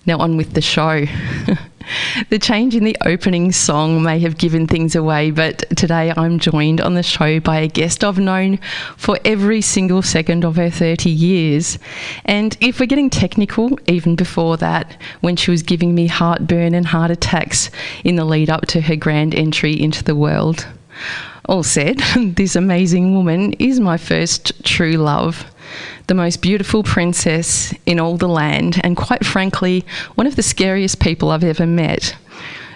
Now on with the show. The change in the opening song may have given things away, but today I'm joined on the show by a guest I've known for every single second of her 30 years. And if we're getting technical, even before that, when she was giving me heartburn and heart attacks in the lead up to her grand entry into the world. All said, this amazing woman is my first true love. The most beautiful princess in all the land, and quite frankly, one of the scariest people I've ever met.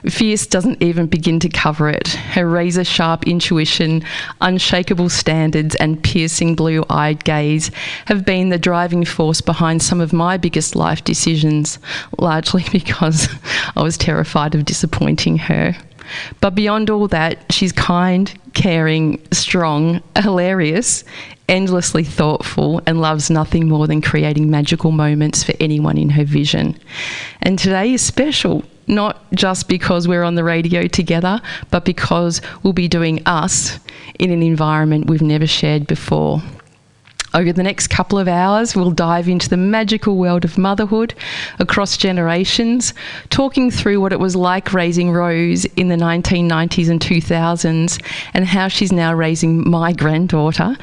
Fierce doesn't even begin to cover it. Her razor-sharp intuition, unshakable standards and piercing blue-eyed gaze have been the driving force behind some of my biggest life decisions, largely because I was terrified of disappointing her. But beyond all that, she's kind, caring, strong, hilarious, endlessly thoughtful, and loves nothing more than creating magical moments for anyone in her vision. And today is special, not just because we're on the radio together, but because we'll be doing us in an environment we've never shared before. Over the next couple of hours, we'll dive into the magical world of motherhood across generations, talking through what it was like raising Rose in the 1990s and 2000s and how she's now raising my granddaughter,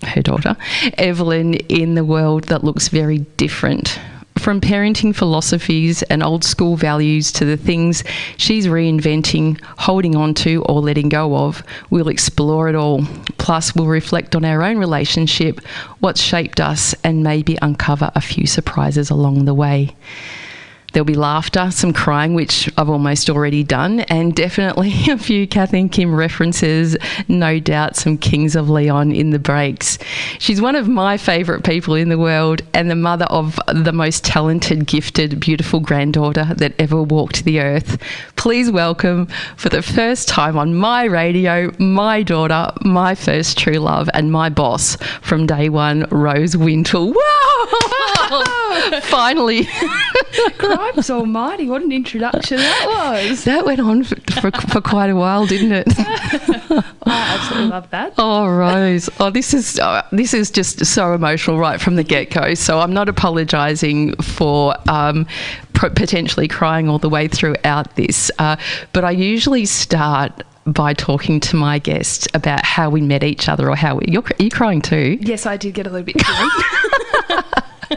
her daughter, Evelyn, in the world that looks very different. From parenting philosophies and old school values to the things she's reinventing, holding on to or letting go of, we'll explore it all. Plus, we'll reflect on our own relationship, what's shaped us, and maybe uncover a few surprises along the way. There'll be laughter, some crying, which I've almost already done, and definitely a few Kath and Kim references, no doubt some Kings of Leon in the breaks. She's one of my favourite people in the world and the mother of the most talented, gifted, beautiful granddaughter that ever walked the earth. Please welcome, for the first time on my radio, my daughter, my first true love, and my boss from day one, Rose Wintle. Wow! Finally. Cripes almighty, what an introduction that was. That went on for quite a while, didn't it? I absolutely love that. Oh, Rose. Oh, this is just so emotional right from the get-go. So I'm not apologising for potentially crying all the way throughout this. But I usually start by talking to my guests about how we met each other, or how are you crying too? Yes, I did get a little bit teary. Do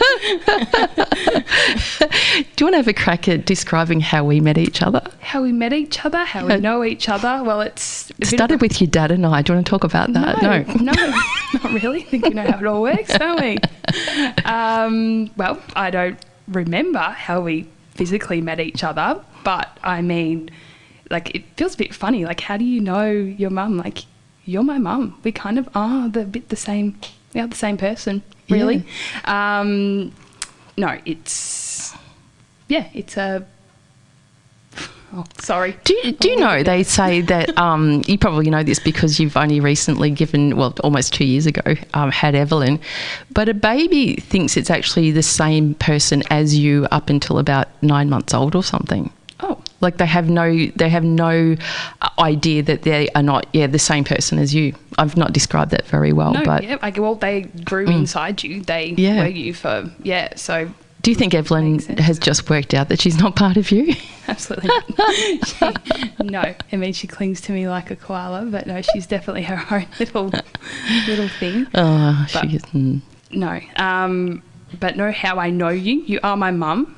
you want to have a crack at describing how we met each other? How we met each other, how we know each other. Well, it started with your dad and I. Do you want to talk about that? No, not really. I think we know how it all works, don't we? Well, I don't remember how we physically met each other, but I mean, like, it feels a bit funny. Like, how do you know your mum? Like, you're my mum. We kind of are the same. We are the same person, really. Yeah. No, it's a... Oh, sorry. Do you know, they say that, you probably know this because you've only recently given, well, almost 2 years ago, had Evelyn, but a baby thinks it's actually the same person as you up until about 9 months old or something. Oh. Like they have no idea that they are not, the same person as you. I've not described that very well. No, but they grew inside you. They were you for, so. Do you think Evelyn has just worked out that she's not part of you? Absolutely not. No, I mean, she clings to me like a koala, but no, she's definitely her own little thing. Oh, she isn't. No, but no, how I know you. You are my mum.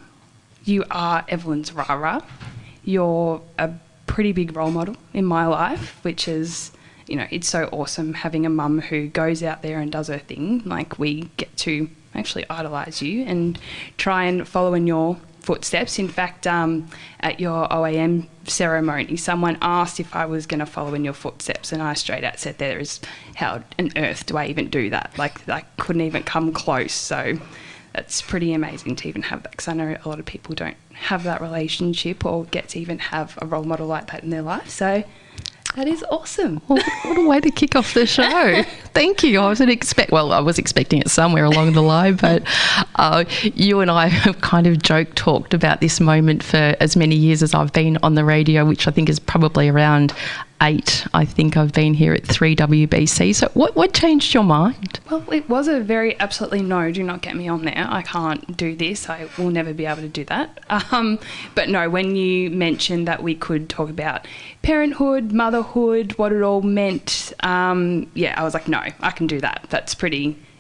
You are Evelyn's Rara. You're a pretty big role model in my life, which is, it's so awesome having a mum who goes out there and does her thing. Like, we get to actually idolise you and try and follow in your footsteps. In fact, at your OAM ceremony, someone asked if I was going to follow in your footsteps, and I straight out said, how on earth do I even do that? Like, I couldn't even come close. So that's pretty amazing to even have that, because I know a lot of people don't have that relationship or get to even have a role model like that in their life. So that is awesome. Well, what a way to kick off the show. Thank you. I was expecting it somewhere along the line, but you and I have kind of talked about this moment for as many years as I've been on the radio, which I think is probably around 8, I think I've been here at 3WBC. So what changed your mind? Well, it was a very absolutely no, do not get me on there. I can't do this. I will never be able to do that. But no, when you mentioned that we could talk about parenthood, motherhood, what it all meant, I was like, no, I can do that.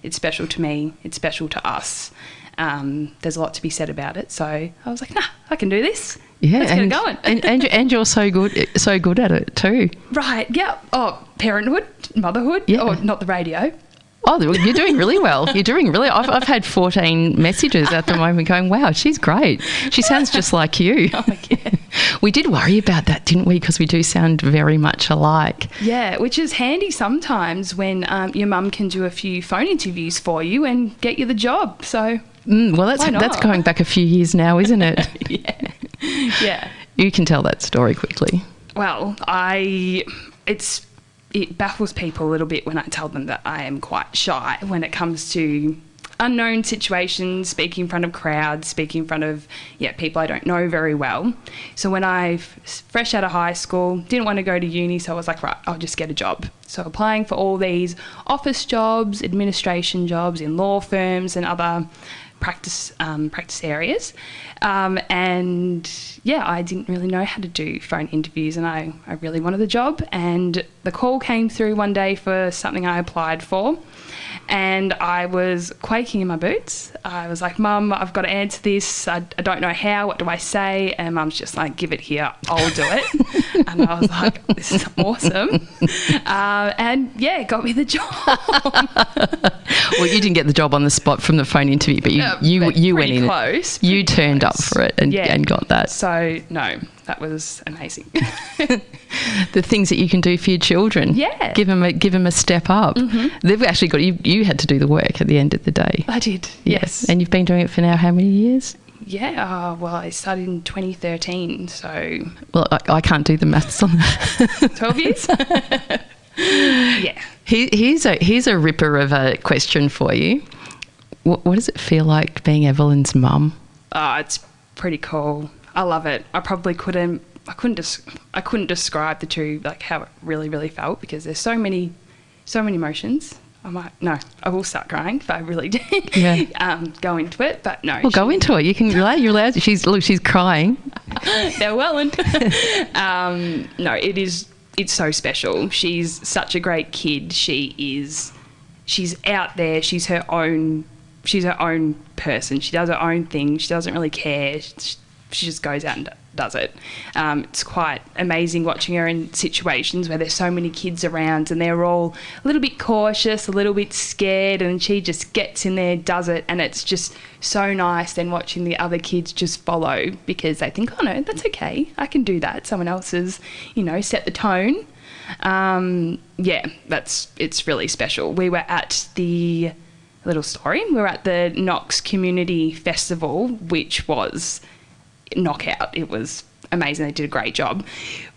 It's special to me. It's special to us. There's a lot to be said about it. So I was like, nah, I can do this. Yeah, let's get it going. and you're so good at it too. Right. Yeah. Oh, parenthood, motherhood. Yeah. Oh, not the radio. Oh, you're doing really well. You're doing really. I've had 14 messages at the moment going, wow, she's great. She sounds just like you. Oh, yeah. We did worry about that, didn't we? Because we do sound very much alike. Yeah, which is handy sometimes when your mum can do a few phone interviews for you and get you the job. So well, that's going back a few years now, isn't it? Yeah. You can tell that story quickly. Well, it baffles people a little bit when I tell them that I am quite shy when it comes to unknown situations, speaking in front of crowds, speaking in front of people I don't know very well. So when I fresh out of high school, didn't want to go to uni, so I was like, right, I'll just get a job. So applying for all these office jobs, administration jobs in law firms and other practice areas. I didn't really know how to do phone interviews, and I really wanted the job. And the call came through one day for something I applied for, and I was quaking in my boots. I was like, Mum, I've got to answer this. I don't know how. What do I say? And Mum's just like, give it here. I'll do it. And I was like, this is awesome. Got me the job. Well, you didn't get the job on the spot from the phone interview, but you went in. Close. You turned up for it and got that. So no, that was amazing. The things that you can do for your children. Yeah. Give them a step up. Mm-hmm. They've actually got you had to do the work at the end of the day. I did. Yes. And you've been doing it for now how many years? Yeah, I started in 2013, so... Well, I can't do the maths on that. 12 years? Yeah. Here's a ripper of a question for you. What does it feel like being Evelyn's mum? Oh, it's pretty cool. I love it. I couldn't describe the two, like how it really, really felt, because there's so many emotions. I will start crying if I really do. Yeah. Go into it, but no. Well, go into it. You can relate. You're allowed. She's crying. They're welling. No, it's so special. She's such a great kid. She's out there. She's her own person. She does her own thing. She doesn't really care. She just goes out and does it. It's quite amazing watching her in situations where there's so many kids around and they're all a little bit cautious, a little bit scared, and she just gets in there, does it, and it's just so nice then watching the other kids just follow because they think, oh no, that's okay, I can do that. Someone else has, set the tone. It's really special. We were at the Knox Community Festival, which was knockout. It was amazing. They did a great job.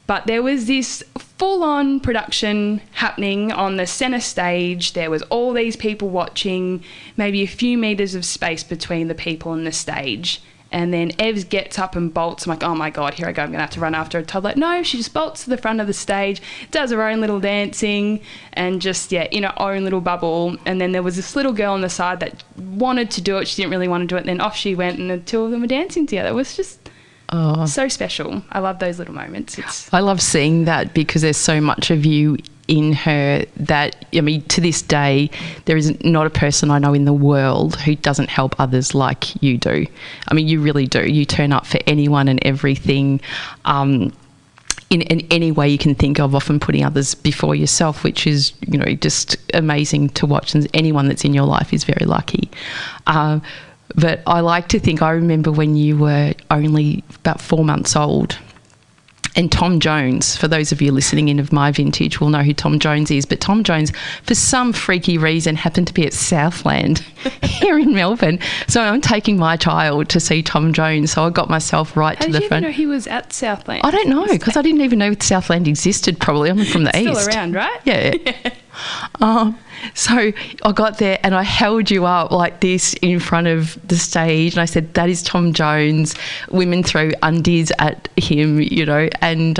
But there was this full-on production happening on the centre stage. There was all these people watching, maybe a few metres of space between the people and the stage. And then Evs gets up and bolts. I'm like, oh my God, here I go. I'm going to have to run after her. Toddler. No, she just bolts to the front of the stage, does her own little dancing and just, in her own little bubble. And then there was this little girl on the side that wanted to do it. She didn't really want to do it. And then off she went and the two of them were dancing together. It was just so special. I love those little moments. I love seeing that because there's so much of you in her that, to this day, there is not a person I know in the world who doesn't help others like you do. You really do. You turn up for anyone and everything in any way you can think of, often putting others before yourself, which is, just amazing to watch. And anyone that's in your life is very lucky. But I like to think, I remember when you were only about 4 months old, and Tom Jones, for those of you listening in of my vintage, will know who Tom Jones is. But Tom Jones, for some freaky reason, happened to be at Southland here in Melbourne. So I'm taking my child to see Tom Jones. So I got myself right to the front. How did you know he was at Southland? I don't know, because I didn't even know Southland existed probably. I'm from the east. Still around, right? Yeah. So I got there and I held you up like this in front of the stage and I said, that is Tom Jones. Women throw undies at him, and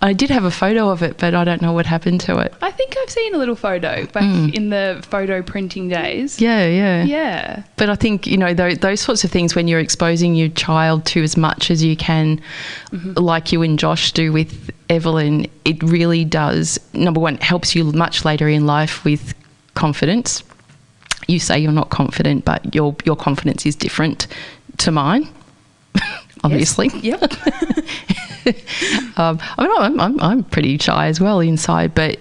I did have a photo of it, but I don't know what happened to it. I think I've seen a little photo back in the photo printing days. Yeah. Yeah. But I think, you know, those sorts of things, when you're exposing your child to as much as you can, like you and Josh do with Evelyn, it really does, number one, helps you much later in life with confidence. You say you're not confident, but your confidence is different to mine, obviously. Yes. Yep. I'm pretty shy as well inside, but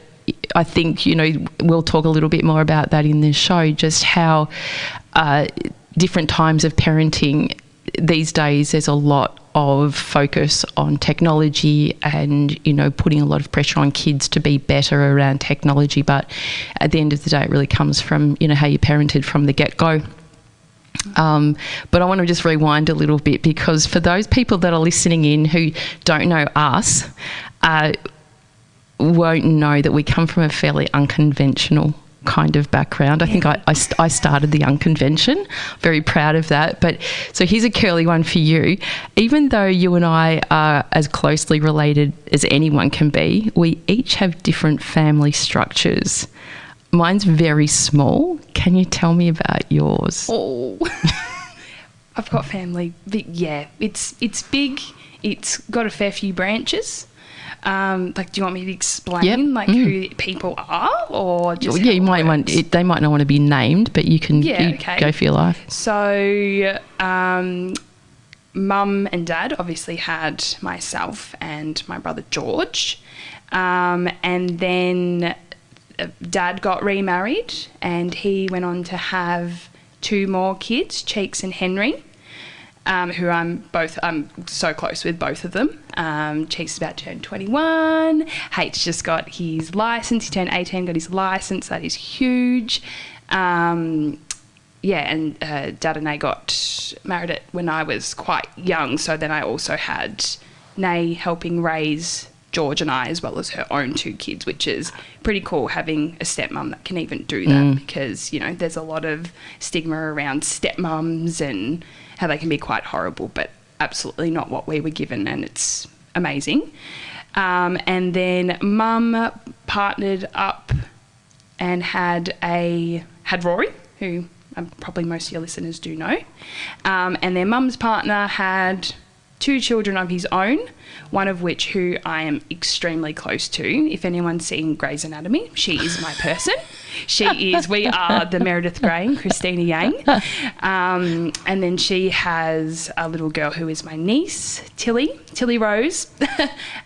I think, you know, we'll talk a little bit more about that in this show, just how different times of parenting these days, there's a lot of focus on technology and, you know, putting a lot of pressure on kids to be better around technology. But at the end of the day, it really comes from, you know, how you parented from the get-go. But I want to just rewind a little bit, because for those people that are listening in who don't know us, won't know that we come from a fairly unconventional kind of background. I think I started the unconvention. Very proud of that. But so here's a curly one for you. Even though you and I are as closely related as anyone can be, we each have different family structures. Mine's very small. Can you tell me about yours? Oh, I've got family. Yeah, it's big. It's got a fair few branches. Like, do you want me to explain who people are, or just you might want? They might not want to be named, but you can go for your life. So, Mum and Dad obviously had myself and my brother George, and then Dad got remarried, and he went on to have 2 more kids, Cheeks and Henry. Who I'm so close with both of them. Cheeks is about to turn 21. Hate's just got his licence. He turned 18, got his licence. That is huge. And Dad and I got married when I was quite young. So then I also had Nay helping raise George and I, as well as her own 2 kids, which is pretty cool, having a stepmum that can even do that, because, you know, there's a lot of stigma around stepmums and how they can be quite horrible, but absolutely not what we were given, and it's amazing. And then Mum partnered up and had Rory, who probably most of your listeners do know. And their Mum's partner had 2 children of his own, one of which who I am extremely close to. If anyone's seen Grey's Anatomy, she is my person. We are the Meredith Grey and Christina Yang. And then she has a little girl who is my niece, Tilly Rose.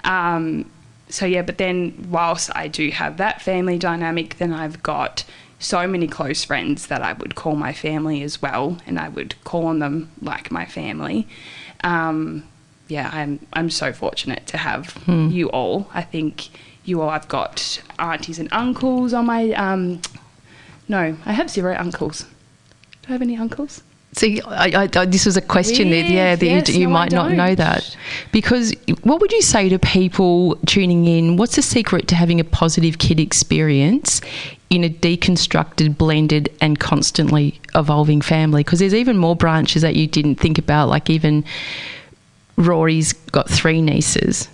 But then whilst I do have that family dynamic, then I've got so many close friends that I would call my family as well, and I would call on them like my family. I'm so fortunate to have you all. I think you all, I've got aunties and uncles on my, no, I have 0 uncles. Do I have any uncles? See, this was a question you might not know that. Because what would you say to people tuning in? What's the secret to having a positive kid experience in a deconstructed, blended and constantly evolving family? Because there's even more branches that you didn't think about, like even Rory's got 3 nieces.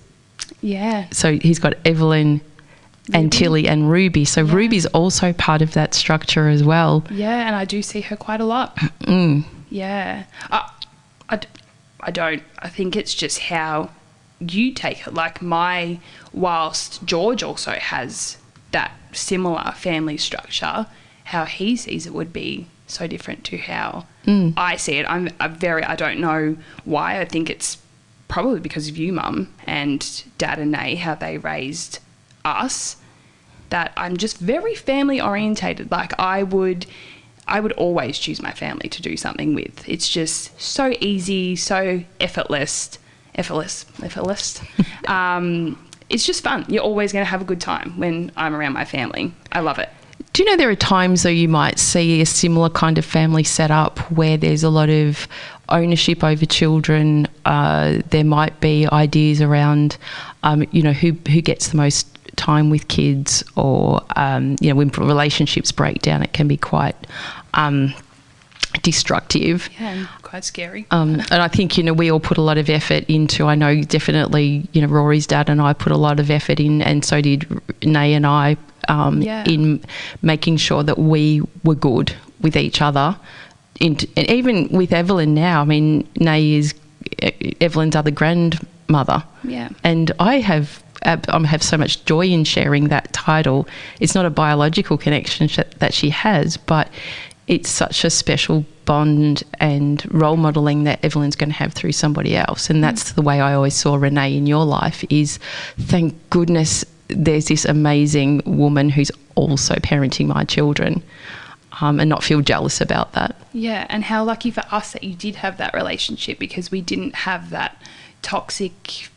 Yeah. So he's got Evelyn and Tilly and Ruby. So Ruby's also part of that structure as well. Yeah, and I do see her quite a lot. Yeah. I don't. I think it's just how you take it. Like whilst George also has that similar family structure, how he sees it would be so different to how I see it. I don't know why. I think it's probably because of you, Mum, and Dad and Nay, how they raised us, that I'm just very family orientated. Like I would always choose my family to do something with. It's just so easy, so effortless. It's just fun. You're always going to have a good time when I'm around my family. I love it. Do you know there are times though you might see a similar kind of family setup where there's a lot of ownership over children? There might be ideas around, who gets the most time with kids, or when relationships break down, it can be quite destructive. Yeah, quite scary. And I think, we all put a lot of effort into, I know definitely, Rory's dad and I put a lot of effort in, and so did Rae and I, in making sure that we were good with each other. And even with Evelyn now, I mean, Rae is Evelyn's other grandmother. Yeah. And I have so much joy in sharing that title. It's not a biological connection that she has, but it's such a special bond and role modelling that Evelyn's going to have through somebody else. And that's the way I always saw Renee in your life, is thank goodness there's this amazing woman who's also parenting my children, and not feel jealous about that. Yeah, and how lucky for us that you did have that relationship, because we didn't have that toxic,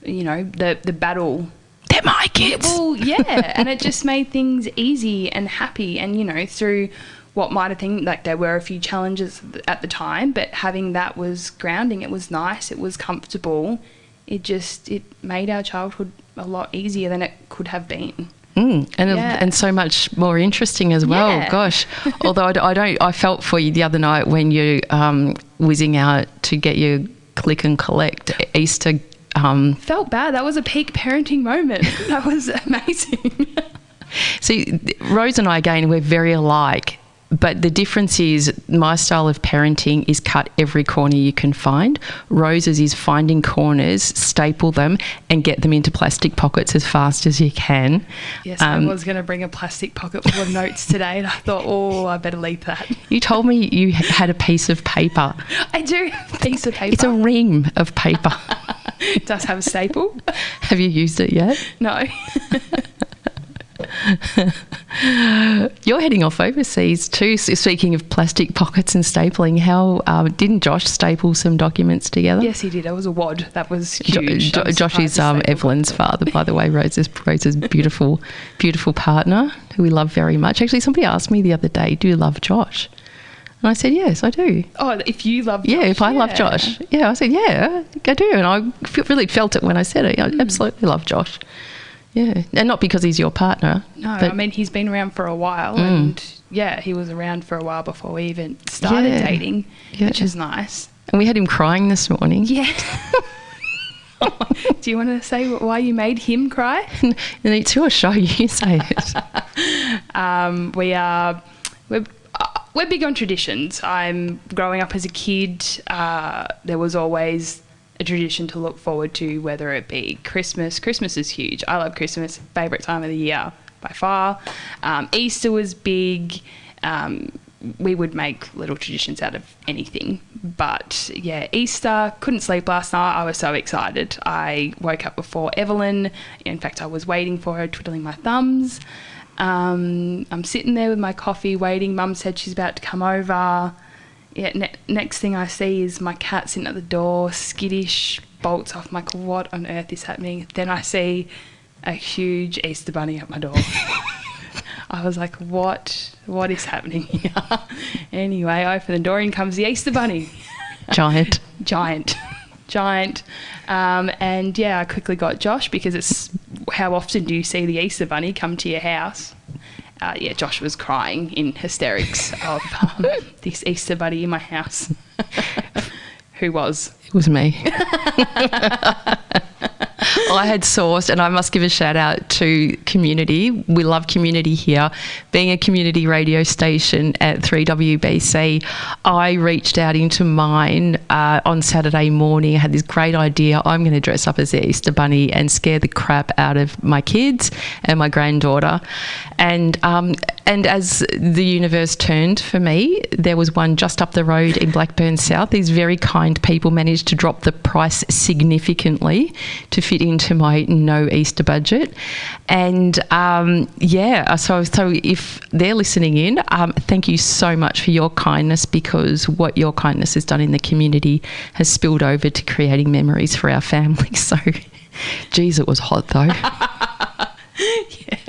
the battle. They're my kids. Well, yeah, and it just made things easy and happy. And, through what might have been, like, there were a few challenges at the time, but having that was grounding. It was nice. It was comfortable. It made our childhood a lot easier than it could have been. And so much more interesting as well. Yeah. Gosh, although I felt for you the other night when you whizzing out to get your click and collect Easter. Felt bad. That was a peak parenting moment. That was amazing. See, Rose and I, again, we're very alike. But the difference is my style of parenting is cut every corner you can find. Rose's is finding corners, staple them, and get them into plastic pockets as fast as you can. Yes, I was going to bring a plastic pocket full of notes today, and I thought, I better leave that. You told me you had a piece of paper. I do have a piece of paper. It's a ream of paper. It does have a staple. Have you used it yet? No. You're heading off overseas too. Speaking of plastic pockets and stapling, how didn't Josh staple some documents together? Yes, he did. It was a wad. That was huge. Josh is Evelyn's father, by the way. Rose's beautiful, beautiful partner, who we love very much. Actually, somebody asked me the other day, "Do you love Josh?" And I said, "Yes, I do." Oh, if you love Josh. Yeah, if I love Josh. Yeah, I said, "Yeah, I do." And I really felt it when I said it. I absolutely love Josh. Yeah, and not because he's your partner. No, I mean, he's been around for a while, and he was around for a while before we even started dating, which is nice. And we had him crying this morning. Yeah. Do you want to say why you made him cry? It's your show, you say it. We're big on traditions. I'm growing up as a kid. There was always a tradition to look forward to, whether it be Christmas. Christmas is huge. I love Christmas. Favourite time of the year by far. Easter was big. We would make little traditions out of anything. But, Easter, couldn't sleep last night. I was so excited. I woke up before Evelyn. In fact, I was waiting for her, twiddling my thumbs. I'm sitting there with my coffee waiting. Mum said she's about to come over. Next thing I see is my cat sitting at the door, skittish, bolts off. I'm like, what on earth is happening? Then I see a huge Easter bunny at my door. I was like, what is happening here? Anyway, I open the door, in comes the Easter bunny. Giant. And I quickly got Josh, because it's how often do you see the Easter bunny come to your house? Josh was crying in hysterics of this Easter bunny in my house. Who was? It was me. I had sourced, and I must give a shout out to Community. We love Community here. Being a community radio station at 3WBC, I reached out into mine on Saturday morning. I had this great idea. I'm going to dress up as the Easter Bunny and scare the crap out of my kids and my granddaughter. And as the universe turned for me, there was one just up the road in Blackburn South. These very kind people managed to drop the price significantly to fit into my no Easter budget. And so if they're listening in, thank you so much for your kindness, because what your kindness has done in the community has spilled over to creating memories for our family. So, geez, it was hot though.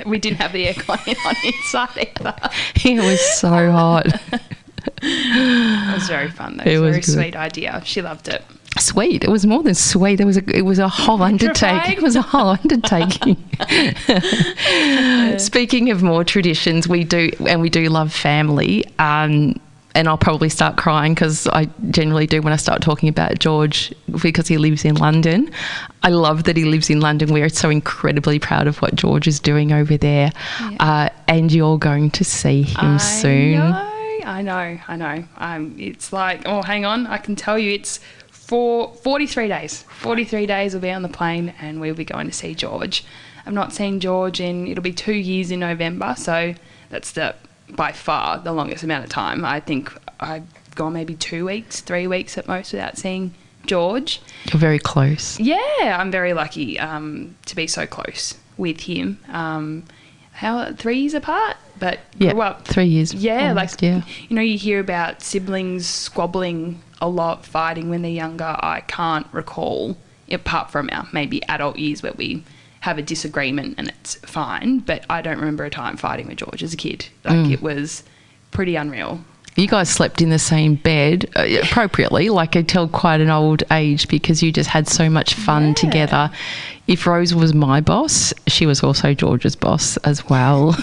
We didn't have the aircon on inside either. It was so hot. It was very fun though. It was a very sweet idea. She loved it. Sweet. It was more than sweet. It was a whole undertaking. It was a whole undertaking. Speaking of more traditions, we do love family. and I'll probably start crying because I generally do when I start talking about George, because he lives in London. I love that he lives in London. We are so incredibly proud of what George is doing over there. Yeah. And you're going to see him soon. I know. It's like, oh, hang on. I can tell you it's for 43 days. 43 days we'll be on the plane and we'll be going to see George. I've not seen George it'll be 2 years in November, so that's by far the longest amount of time. I think I've gone maybe 2 weeks, 3 weeks at most without seeing George. You're very close. Yeah, I'm very lucky to be so close with him. 3 years apart? But yeah, well, 3 years. Yeah, almost, yeah. You hear about siblings squabbling a lot, fighting when they're younger. I can't recall, apart from our maybe adult years where we have a disagreement and it's fine, but I don't remember a time fighting with George as a kid. It was pretty unreal. You guys slept in the same bed appropriately, like until quite an old age, because you just had so much fun together. If Rose was my boss, she was also George's boss as well.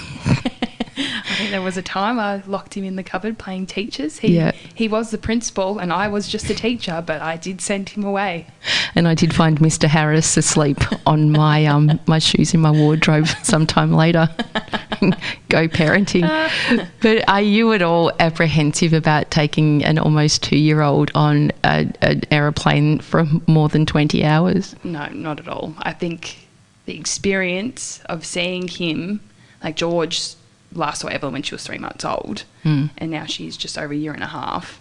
I think there was a time I locked him in the cupboard playing teachers. He was the principal and I was just a teacher, but I did send him away. And I did find Mr. Harris asleep on my my shoes in my wardrobe sometime later. Go parenting. But are you at all apprehensive about taking an almost 2-year-old on an aeroplane for more than 20 hours? No, not at all. I think the experience of seeing him, like George last saw Evelyn when she was 3 months old, and now she's just over a year and a half.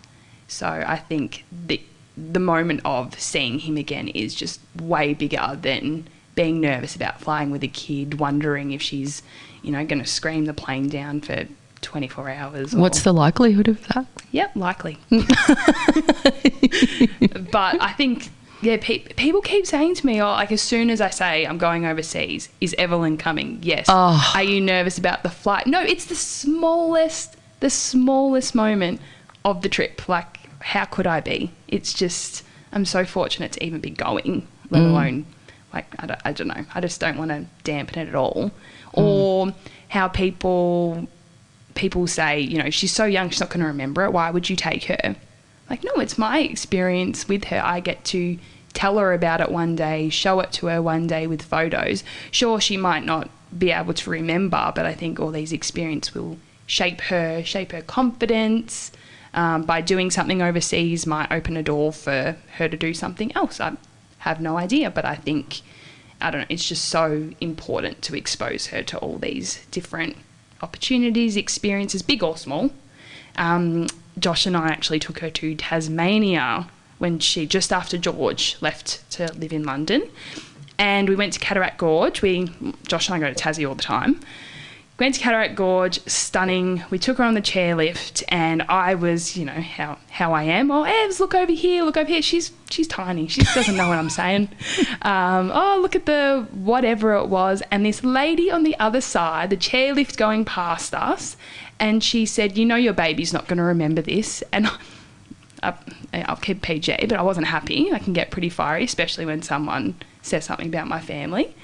So I think the moment of seeing him again is just way bigger than being nervous about flying with a kid, wondering if she's, going to scream the plane down for 24 hours. What's the likelihood of that? Yep, likely. But I think, people keep saying to me, like as soon as I say I'm going overseas, is Evelyn coming? Yes. Oh. Are you nervous about the flight? No, it's the smallest moment of the trip. Like, how could I be? It's just, I'm so fortunate to even be going, let alone, like, I don't know. I just don't want to dampen it at all. Or how people say, she's so young, she's not going to remember it. Why would you take her? Like, no, it's my experience with her. I get to tell her about it one day, show it to her one day with photos. Sure, she might not be able to remember, but I think all these experiences will shape her confidence. By doing something overseas might open a door for her to do something else. I have no idea, but I think, it's just so important to expose her to all these different opportunities, experiences, big or small. Josh and I actually took her to Tasmania when just after George left to live in London, and we went to Cataract Gorge. Josh and I go to Tassie all the time. Went to Cataract Gorge, stunning. We took her on the chairlift, and I was, how I am. Oh, Evs, look over here. She's tiny. She doesn't know what I'm saying. Look at the whatever it was. And this lady on the other side, the chairlift going past us, and she said, your baby's not going to remember this. And I'll keep PG, but I wasn't happy. I can get pretty fiery, especially when someone says something about my family.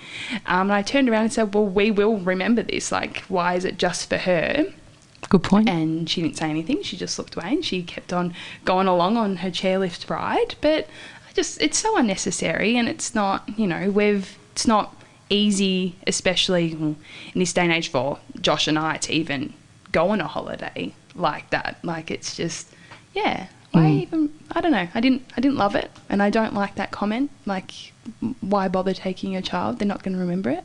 And I turned around and said, well, we will remember this. Like, why is it just for her? Good point. And she didn't say anything. She just looked away and she kept on going along on her chairlift ride. But it's so unnecessary, and it's not, it's not easy, especially in this day and age for Josh and I to even go on a holiday like that. Like, it's just, why even, I don't know. I didn't love it, and I don't like that comment. Like, why bother taking your child? They're not going to remember it.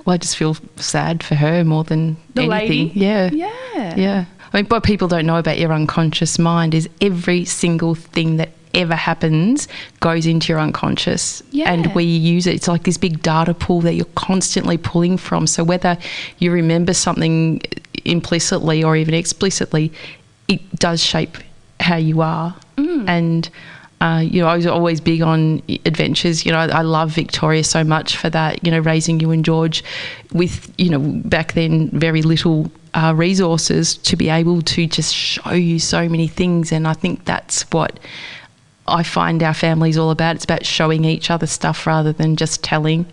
Well, I just feel sad for her more than the anything. Lady. Yeah. I mean, what people don't know about your unconscious mind is every single thing that ever happens goes into your unconscious, and we use it. It's like this big data pool that you're constantly pulling from. So whether you remember something implicitly or even explicitly, it does shape how you are. And I was always big on adventures. I love Victoria so much for that, raising you and George with, back then very little resources to be able to just show you so many things. And I think that's what I find our family's all about. It's about showing each other stuff rather than just telling.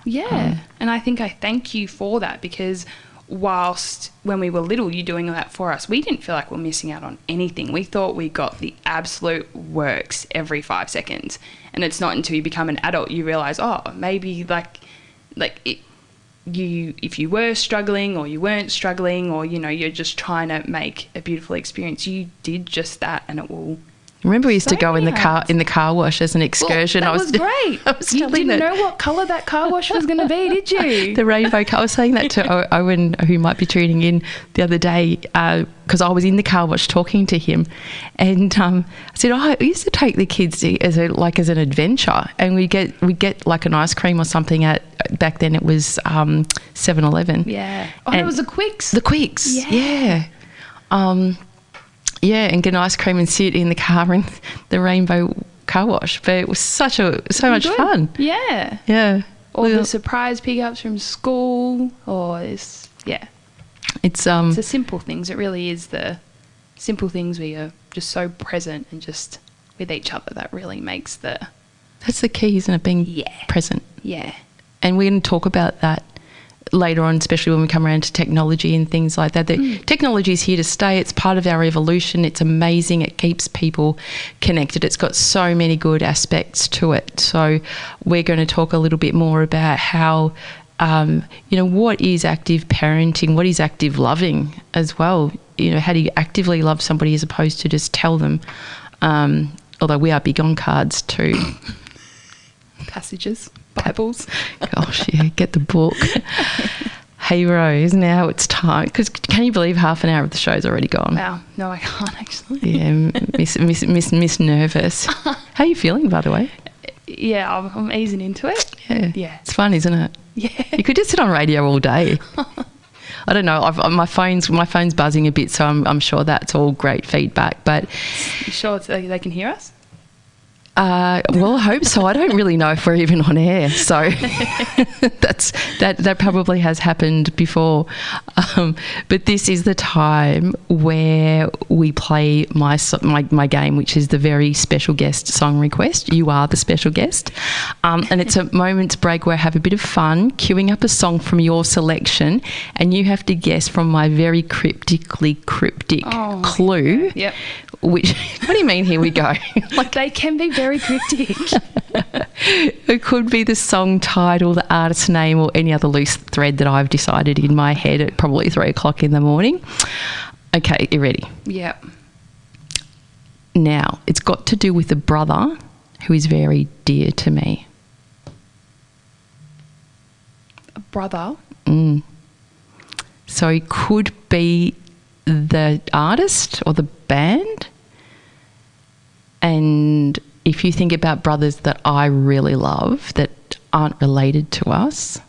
And I think I thank you for that, because whilst when we were little, you doing that for us, we didn't feel like we're missing out on anything. We thought we got the absolute works every 5 seconds. And it's not until you become an adult you realise, oh, maybe if you were struggling or you weren't struggling, or, you know, you're just trying to make a beautiful experience, you did just that, and it will. Remember, we used to go in the car wash as an excursion. Well, that was great. You didn't know what colour that car wash was going to be, did you? The rainbow car. I was saying that to Owen, who might be tuning in the other day, because I was in the car wash talking to him, and I said, I used to take the kids as an adventure, and we get like an ice cream or something at, back then it was 7-Eleven. Yeah. Oh, and it was the Quicks. The Quicks. Yeah. Yeah, and get an ice cream and sit in the car in the rainbow car wash. But it was so much fun. Yeah. Yeah. Or the surprise pickups from school, or it's the simple things. It really is the simple things where you're just so present and just with each other that really makes That's the key, isn't it? Being present. Yeah. And we're going to talk about that later on, especially when we come around to technology and things like that. Technology is here to stay. It's part of our evolution. It's amazing. It keeps people connected. It's got so many good aspects to it. So we're going to talk a little bit more about how, what is active parenting? What is active loving as well? You know, how do you actively love somebody as opposed to just tell them? Although we are big on cards too. Passages. Bibles. Gosh, yeah, get the book. Hey, Rose, now it's time. Because can you believe half an hour of the show's already gone? Wow. No, I can't actually. Yeah, Miss Nervous. How are you feeling, by the way? Yeah, I'm easing into it. Yeah. It's fun, isn't it? Yeah. You could just sit on radio all day. I don't know. My phone's buzzing a bit, so I'm sure that's all great feedback. But you sure they can hear us? Well, I hope so. I don't really know if we're even on air, so that probably has happened before. But this is the time where we play my game, which is the very special guest song request. You are the special guest, and it's a moment's break where I have a bit of fun queuing up a song from your selection, and you have to guess from my very cryptic clue. Yep. What do you mean? Here we go. Like, they can be very cryptic. It could be the song title, the artist name, or any other loose thread that I've decided in my head at probably 3 o'clock in the morning. Okay, you ready? Yep. Now, it's got to do with a brother who is very dear to me. A brother? So it could be the artist or the band. And if you think about brothers that I really love that aren't related to us.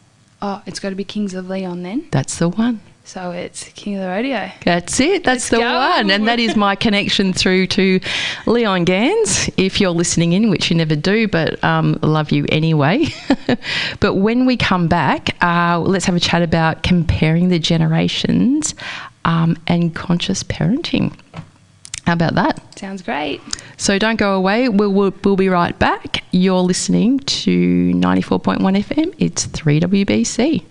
Oh, it's got to be Kings of Leon then? That's the one. So it's King of the Rodeo. That's it. That's the one. And that is my connection through to Leon Gans, if you're listening in, which you never do, but love you anyway. But when we come back, let's have a chat about comparing the generations and conscious parenting. How about that? Sounds great. So don't go away. We'll be right back. You're listening to 94.1 FM. It's 3WBC.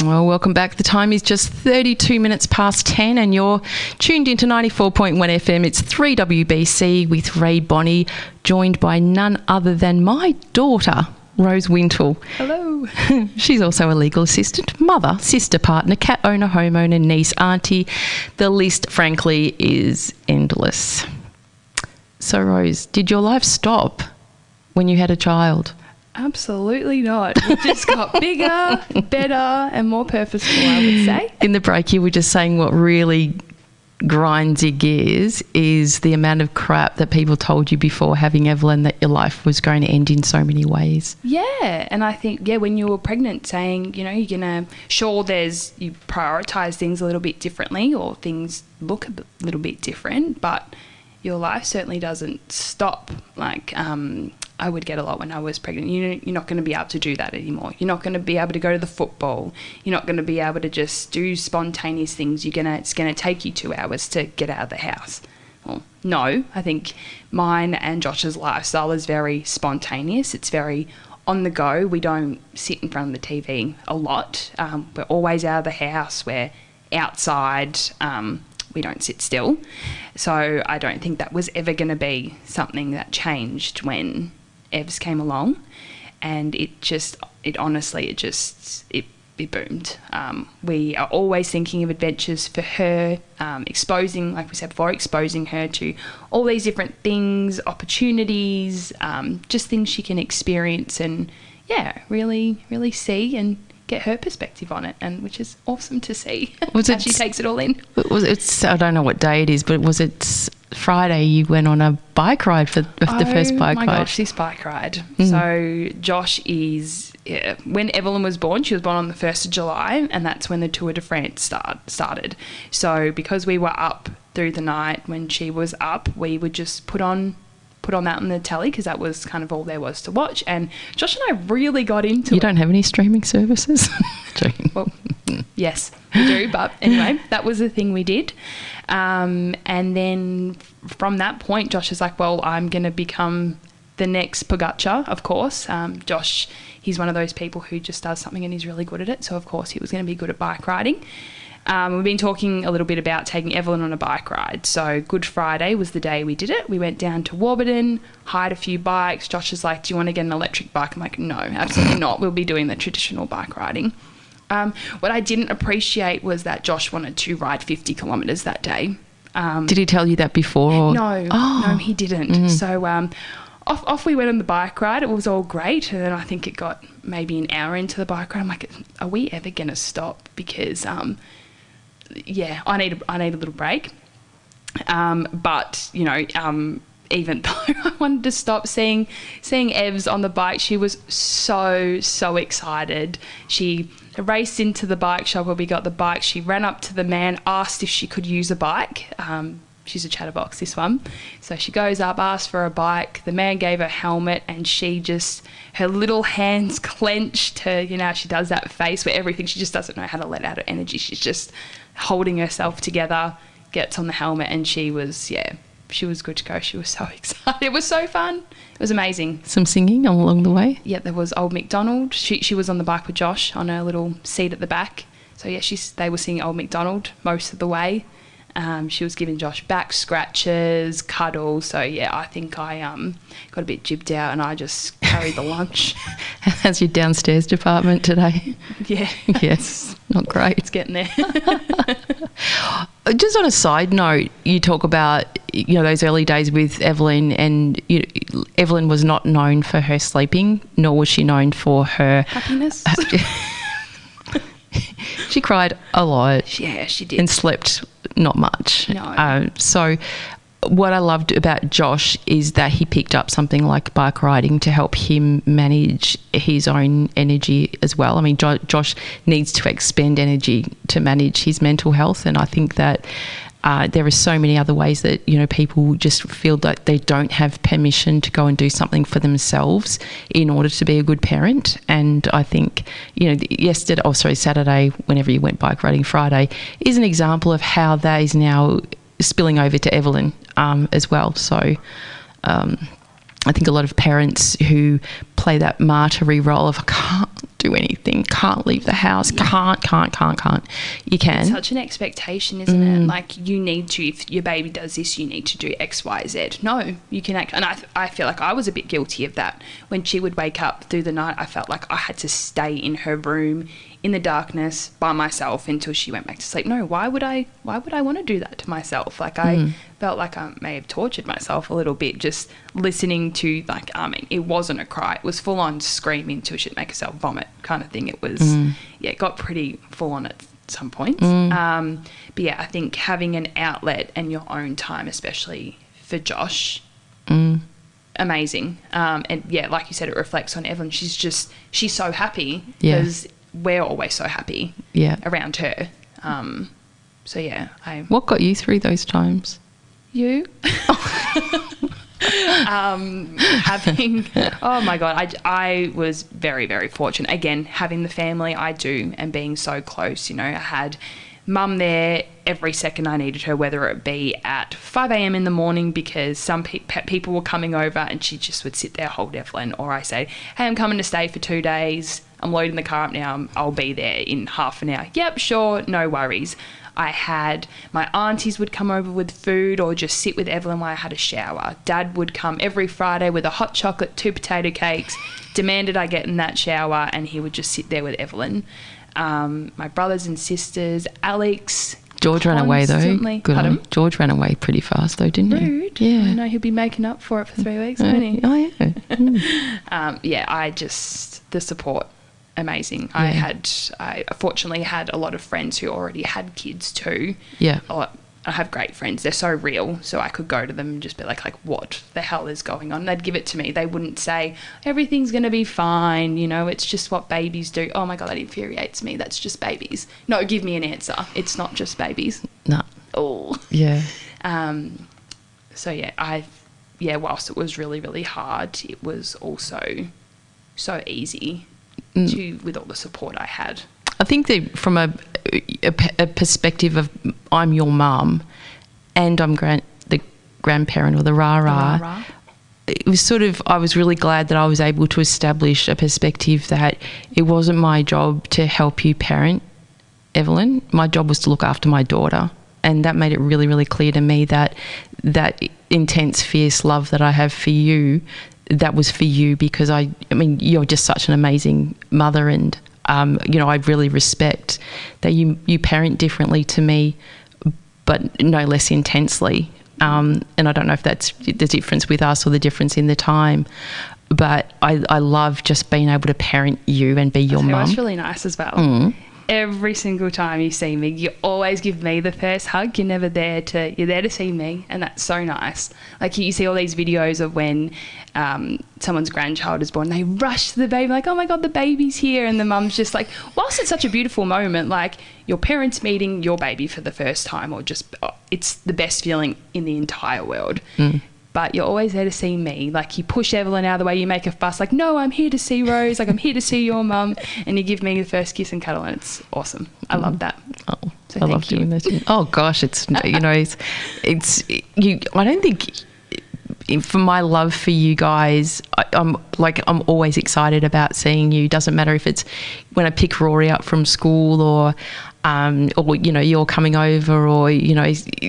Well, welcome back. The time is just 32 minutes past 10 and you're tuned into 94.1 FM. It's 3WBC with Rae Bonney, joined by none other than my daughter, Rose Wintle. Hello. She's also a legal assistant, mother, sister, partner, cat owner, homeowner, niece, auntie. The list, frankly, is endless. So, Rose, did your life stop when you had a child? Absolutely not. It just got bigger, better and more purposeful, I would say. In the break, you were just saying what really grinds your gears is the amount of crap that people told you before having Evelyn that your life was going to end in so many ways. Yeah, and I think, when you were pregnant, saying, you're going to, you prioritise things a little bit differently or things look a little bit different, but your life certainly doesn't stop. Like, I would get a lot when I was pregnant. You're not going to be able to do that anymore. You're not going to be able to go to the football. You're not going to be able to just do spontaneous things. It's going to take you 2 hours to get out of the house. Well, no, I think mine and Josh's lifestyle is very spontaneous. It's very on the go. We don't sit in front of the TV a lot. We're always out of the house. We're outside. We don't sit still. So I don't think that was ever going to be something that changed when Evs came along. And it boomed. We are always thinking of adventures for her, exposing, like we said before, exposing her to all these different things, opportunities, just things she can experience and, really, really see and get her perspective on it, and which is awesome to see. How she takes it all in. I don't know what day it is, but was it Friday you went on a bike ride for the first bike ride? Oh my gosh, this bike ride. So Josh is, when Evelyn was born, she was born on the 1st of July, and that's when the Tour de France started. So because we were up through the night when she was up, we would just put on that on the telly because that was kind of all there was to watch. And Josh and I really got into it. You don't have any streaming services? Well, yes, we do. But anyway, that was the thing we did. And then from that point, Josh is like, well, I'm going to become the next Pogacar, of course. Josh, he's one of those people who just does something and he's really good at it. So, of course, he was going to be good at bike riding. We've been talking a little bit about taking Evelyn on a bike ride. So Good Friday was the day we did it. We went down to Warburton, hired a few bikes. Josh is like, do you want to get an electric bike? I'm like, no, absolutely not. We'll be doing the traditional bike riding. What I didn't appreciate was that Josh wanted to ride 50 kilometres that day. Did he tell you that before? No, he didn't. Mm-hmm. So off we went on the bike ride. It was all great. And then I think it got maybe an hour into the bike ride. I'm like, are we ever going to stop? Because... I need a little break. But, even though I wanted to stop seeing Evs on the bike, she was so excited. She raced into the bike shop where we got the bike. She ran up to the man, asked if she could use a bike. She's a chatterbox, this one. So she goes up, asks for a bike. The man gave her a helmet and her little hands clenched. She does that face where everything, she just doesn't know how to let out her energy. She's just holding herself together, gets on the helmet, and she was good to go. She was so excited. It was so fun. It was amazing. Some singing along the way? Yeah, there was Old MacDonald. She was on the bike with Josh on her little seat at the back. So, they were singing Old MacDonald most of the way. She was giving Josh back scratches, cuddles. So, I think I got a bit jibbed out and I just carried the lunch. How's your downstairs department today? Yeah. Yes, not great. It's getting there. Just on a side note, you talk about, those early days with Evelyn, and Evelyn was not known for her sleeping, nor was she known for her... happiness. She cried a lot. Yeah, she did. And slept not much. No. So what I loved about Josh is that he picked up something like bike riding to help him manage his own energy as well. I mean, Josh needs to expend energy to manage his mental health, and I think that there are so many other ways that, people just feel that they don't have permission to go and do something for themselves in order to be a good parent. And I think, Saturday, whenever you went bike riding, Friday, is an example of how that is now spilling over to Evelyn as well. So I think a lot of parents who play that martyry role of can't do anything, can't leave the house, can't. You can. It's such an expectation, isn't it? Like, you need to, if your baby does this, you need to do X, Y, Z. No, you can act. And I feel like I was a bit guilty of that. When she would wake up through the night, I felt like I had to stay in her room in the darkness by myself until she went back to sleep. No, why would I want to do that to myself? Like, I felt like I may have tortured myself a little bit just listening to, like, it wasn't a cry. It was full on screaming till she'd make herself vomit kind of thing. It was, it got pretty full on at some points. But I think having an outlet and your own time, especially for Josh, amazing. And like you said, it reflects on Evelyn. She's so happy because we're always so happy around her. What got you through those times? You. Oh my God, I was very, very fortunate. Again, having the family I do and being so close, I had mum there every second I needed her, whether it be at 5 a.m. in the morning because some people were coming over, and she just would sit there, hold Evelyn, or I say, hey, I'm coming to stay for 2 days. I'm loading the car up now. I'll be there in half an hour. Yep, sure, no worries. I had my aunties would come over with food or just sit with Evelyn while I had a shower. Dad would come every Friday with a hot chocolate, 2 potato cakes, demanded I get in that shower, and he would just sit there with Evelyn. My brothers and sisters, Alex. George ran away though. Good on him. George ran away pretty fast though, didn't he? Rude. Yeah. I know he'll be making up for it for 3 weeks, won't he? Oh yeah. Yeah, the support, amazing. Yeah. I fortunately had a lot of friends who already had kids too. Yeah. I have great friends. They're so real. So I could go to them and just be like, what the hell is going on? They'd give it to me. They wouldn't say, everything's going to be fine. You know, it's just what babies do. Oh my God, that infuriates me. That's just babies. No, give me an answer. It's not just babies. No. Oh. Yeah. So whilst it was really, really hard, it was also so easy with all the support I had. I think that from a perspective of I'm your mum and I'm the grandparent or the rah-rah, it was sort of, I was really glad that I was able to establish a perspective that it wasn't my job to help you parent Evelyn. My job was to look after my daughter, and that made it really, really clear to me that that intense, fierce love that I have for you, that was for you because I mean, you're just such an amazing mother, and I really respect that you parent differently to me, but no less intensely. And I don't know if that's the difference with us or the difference in the time, but I love just being able to parent you and be your mum. That's really nice as well. Every single time you see me, you always give me the first hug. You're there to see me, and that's so nice. Like you see all these videos of when someone's grandchild is born, they rush to the baby like, oh my God, the baby's here, and the mum's just like, whilst it's such a beautiful moment, like your parents meeting your baby for the first time, or just it's the best feeling in the entire world. But you're always there to see me. Like you push Evelyn out of the way, you make a fuss like, no, I'm here to see Rose, like I'm here to see your mum, and you give me the first kiss and cuddle, and it's awesome. I love that. Oh, so I love doing that. Oh gosh, it's it's you. I don't think for my love for you guys, I'm always excited about seeing you. Doesn't matter if it's when I pick Rory up from school or you're coming over, or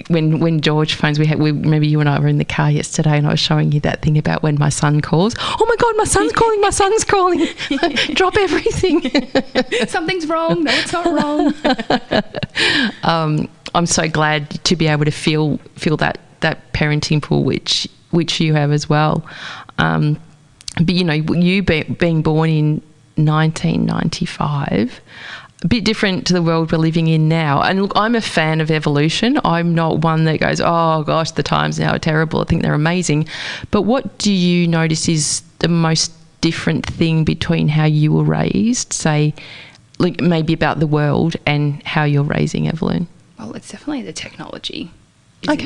when George phones. We maybe you and I were in the car yesterday, and I was showing you that thing about when my son calls. Oh my God, my son's calling! My son's calling! Drop everything. Something's wrong. No, it's not wrong. I'm so glad to be able to feel that parenting pool which you have as well. But you being born in 1995. A bit different to the world we're living in now. And look, I'm a fan of evolution. I'm not one that goes, oh gosh, the times now are terrible. I think they're amazing. But what do you notice is the most different thing between how you were raised, say, like maybe about the world, and how you're raising Evelyn? Well, it's definitely the technology. Like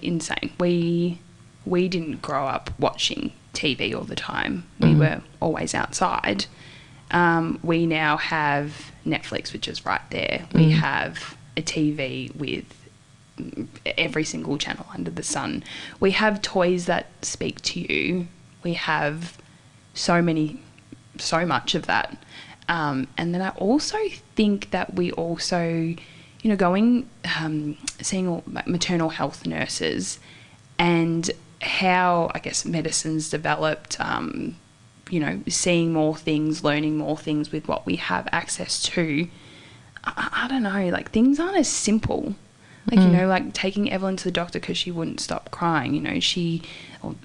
insane. We didn't grow up watching TV all the time. We were always outside. We now have Netflix, which is right there. We have a TV with every single channel under the sun. We have toys that speak to you. We have so much of that. And then I also think that we also, seeing all maternal health nurses and how, I guess, medicine's developed, seeing more things, learning more things with what we have access to. I don't know, like things aren't as simple. Like, like taking Evelyn to the doctor because she wouldn't stop crying,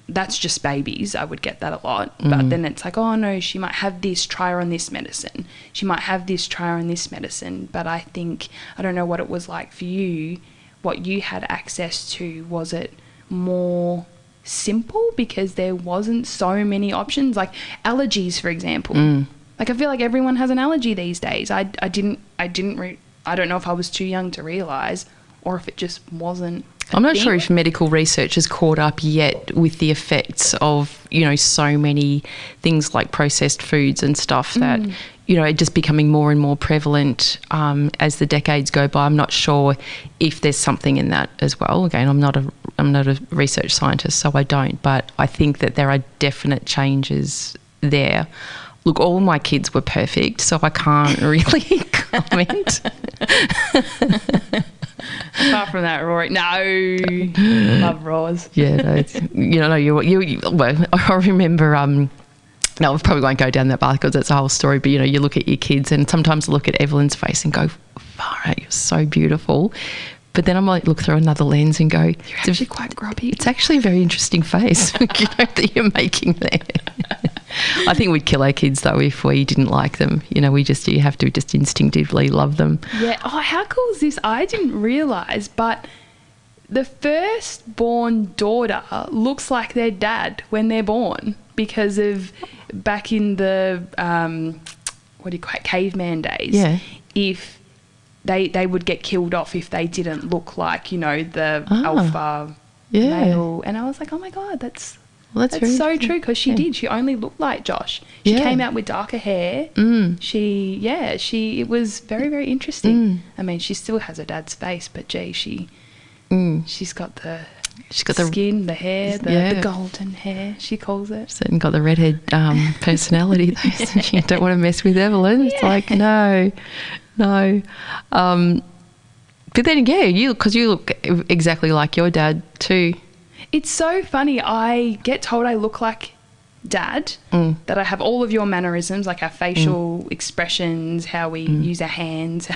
that's just babies. I would get that a lot. But then it's like, oh no, she might have this, try her on this medicine. She might have this, try her on this medicine. But I don't know what it was like for you, what you had access to. Was it more simple because there wasn't so many options, like allergies, for example? Like I feel like everyone has an allergy these days. I don't know if I was too young to realize, or if it just wasn't I'm not sure if medical research has caught up yet with the effects of, so many things like processed foods and stuff that, are just becoming more and more prevalent as the decades go by. I'm not sure if there's something in that as well. Again, I'm not a research scientist, so I don't, but I think that there are definite changes there. Look, all my kids were perfect, so I can't really comment. Apart from that, Rory. No, love Roars. Yeah, no, well, I remember. No, I probably won't go down that path because it's a whole story. But you look at your kids, and sometimes I look at Evelyn's face and go, "Far out, you're so beautiful." But then I might look through another lens and go, "You're actually quite grubby." It's actually a very interesting face that you're making there. I think we'd kill our kids though if we didn't like them. You have to just instinctively love them. Yeah. Oh, how cool is this? I didn't realise, but the firstborn daughter looks like their dad when they're born because of back in the caveman days. Yeah. If they would get killed off if they didn't look like the alpha male, and I was like, oh my god, that's so true because she did. She only looked like Josh. She came out with darker hair. It was very, very interesting. I mean, she still has her dad's face, but she's got the skin, the hair, the golden hair, she calls it. Certainly got the redhead personality though, isn't she? You don't want to mess with Evelyn. It's like, no. But then, because you look exactly like your dad too. It's so funny. I get told I look like Dad, that I have all of your mannerisms, like our facial expressions, how we use our hands, the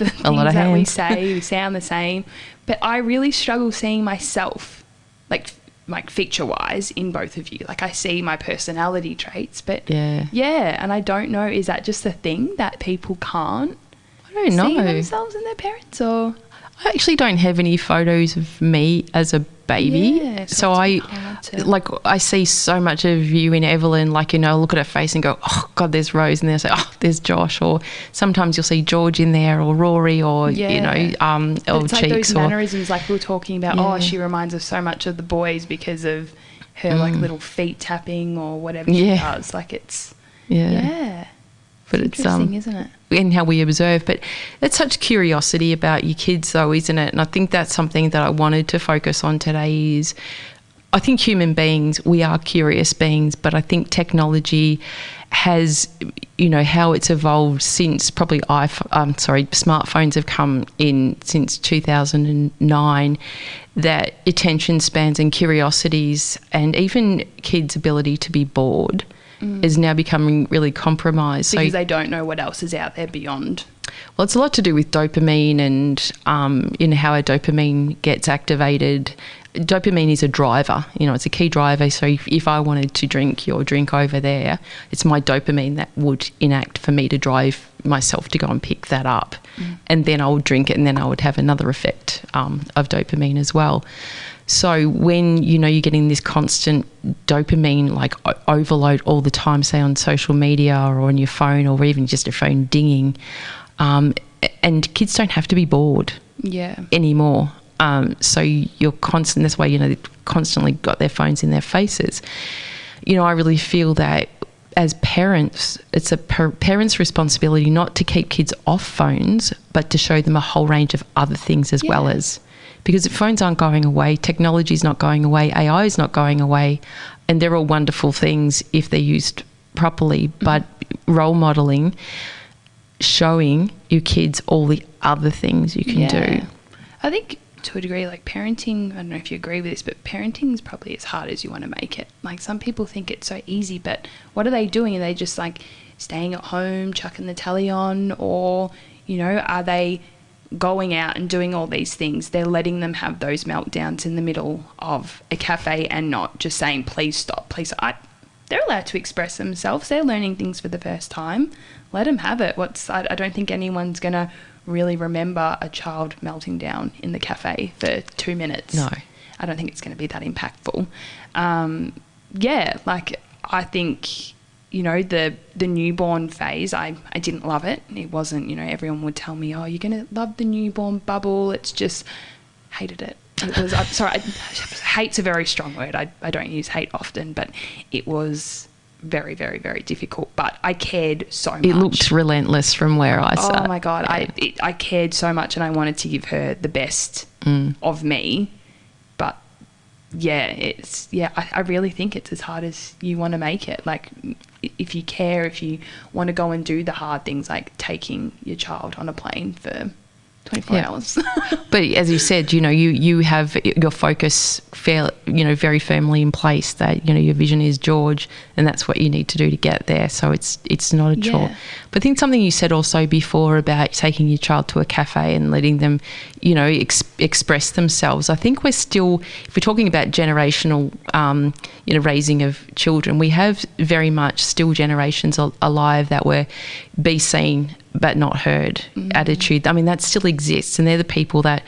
things that we say, we sound the same. But I really struggle seeing myself, like feature-wise, in both of you. Like I see my personality traits, but and I don't know, is that just a thing that people can't see themselves in their parents, or? I actually don't have any photos of me as a baby, so I see so much of you in Evelyn. Like look at her face and go, oh God, there's Rose, and then I say, oh, there's Josh, or sometimes you'll see George in there, or Rory, or or it's like Cheeks, those mannerisms, like we were talking about. Oh, she reminds us so much of the boys because of her like little feet tapping or whatever she does. Like it's but it's interesting, isn't it? And how we observe. But it's such curiosity about your kids though, isn't it? And I think that's something that I wanted to focus on today is I think human beings, we are curious beings, but I think technology has, how it's evolved since probably smartphones have come in since 2009, that attention spans and curiosities and even kids' ability to be bored is now becoming really compromised. Because they don't know what else is out there beyond. Well, it's a lot to do with dopamine and, how our dopamine gets activated. Dopamine is a driver, it's a key driver. So if I wanted to drink your drink over there, it's my dopamine that would enact for me to drive myself to go and pick that up. And then I would drink it and then I would have another effect of dopamine as well. So when, you're getting this constant dopamine like overload all the time, say on social media or on your phone or even just your phone dinging, and kids don't have to be bored anymore. So you're constant, that's why, they've constantly got their phones in their faces. I really feel that as parents, it's a parent's responsibility not to keep kids off phones, but to show them a whole range of other things as well as, because phones aren't going away, technology's not going away, AI is not going away, and they're all wonderful things if they're used properly, but role modelling, showing your kids all the other things you can do. I think to a degree, like parenting, I don't know if you agree with this, but parenting is probably as hard as you want to make it. Like some people think it's so easy, but what are they doing? Are they just like staying at home, chucking the telly on, or, are they going out and doing all these things? They're letting them have those meltdowns in the middle of a cafe and not just saying, please stop, please. They're allowed to express themselves. They're learning things for the first time. Let them have it. I don't think anyone's going to really remember a child melting down in the cafe for 2 minutes. No. I don't think it's going to be that impactful. I think, the newborn phase, I didn't love it. It wasn't, everyone would tell me, oh, you're going to love the newborn bubble. It's just, hated it. It was, I'm sorry, hate's a very strong word. I don't use hate often, but it was very, very, very difficult. But I cared so much. It looked relentless from where I sat. Oh my God. I cared so much, and I wanted to give her the best of me. But yeah, I really think it's as hard as you want to make it. Like, if you care, if you want to go and do the hard things, like taking your child on a plane for 24 hours. But as you said, you have your focus very firmly in place, that, your vision is George, and that's what you need to do to get there. So it's not a chore. But I think something you said also before about taking your child to a cafe and letting them, express themselves. I think we're still, if we're talking about generational, raising of children, we have very much still generations alive that were be seen but not heard attitude. I mean, that still exists, and they're the people that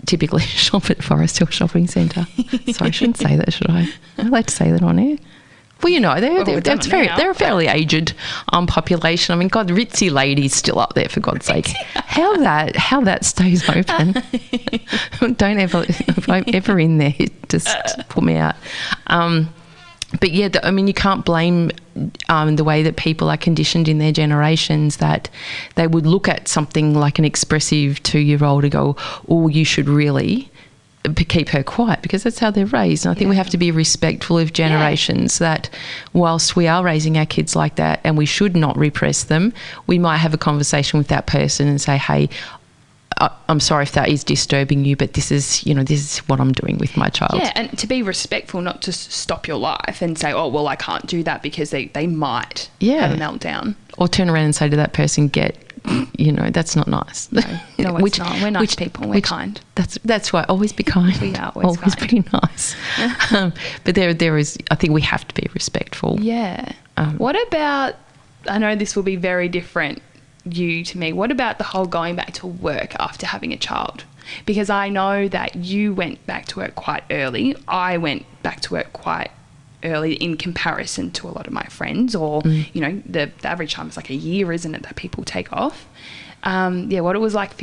typically shop at Forest Hill Shopping Centre. Sorry, I shouldn't say that, should I? I'd like to say that on air. Well, they're a fairly aged population. I mean, God, ritzy lady's still up there, for God's sake. How that stays open. Don't ever, if I'm ever in there, just put me out. But yeah, you can't blame the way that people are conditioned in their generations, that they would look at something like an expressive 2-year-old and go, oh, you should really keep her quiet, because that's how they're raised. And I think we have to be respectful of generations, that whilst we are raising our kids like that and we should not repress them, we might have a conversation with that person and say, hey, I'm sorry if that is disturbing you, but this is what I'm doing with my child. Yeah, and to be respectful, not to stop your life and say, oh, well, I can't do that, because they might have a meltdown. Or turn around and say to that person, that's not nice. No, it's not. We're nice people. We're kind. That's why. Always be kind. We are always kind. Be nice. But there is, I think we have to be respectful. Yeah. What about, I know this will be very different, you to me, what about the whole going back to work after having a child? Because I know that you went back to work quite early. I went back to work quite early in comparison to a lot of my friends, or the average time is like a year, isn't it, that people take off? What was it like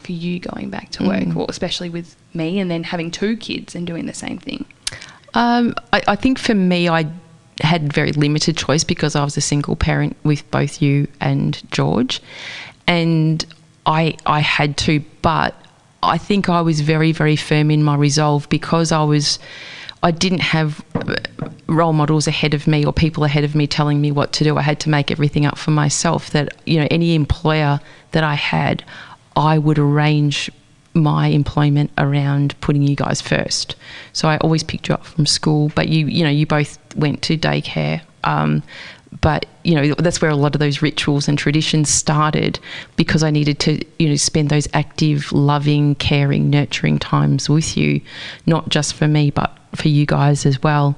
for you going back to work, well, especially with me, and then having 2 kids and doing the same thing? I think for me, I had very limited choice, because I was a single parent with both you and George, and I had to, but I think I was very, very firm in my resolve, because I didn't have role models ahead of me or people ahead of me telling me what to do. I had to make everything up for myself, that any employer that I had, I would arrange my employment around putting you guys first. So I always picked you up from school, but you both went to daycare. But that's where a lot of those rituals and traditions started, because I needed to spend those active, loving, caring, nurturing times with you, not just for me but for you guys as well.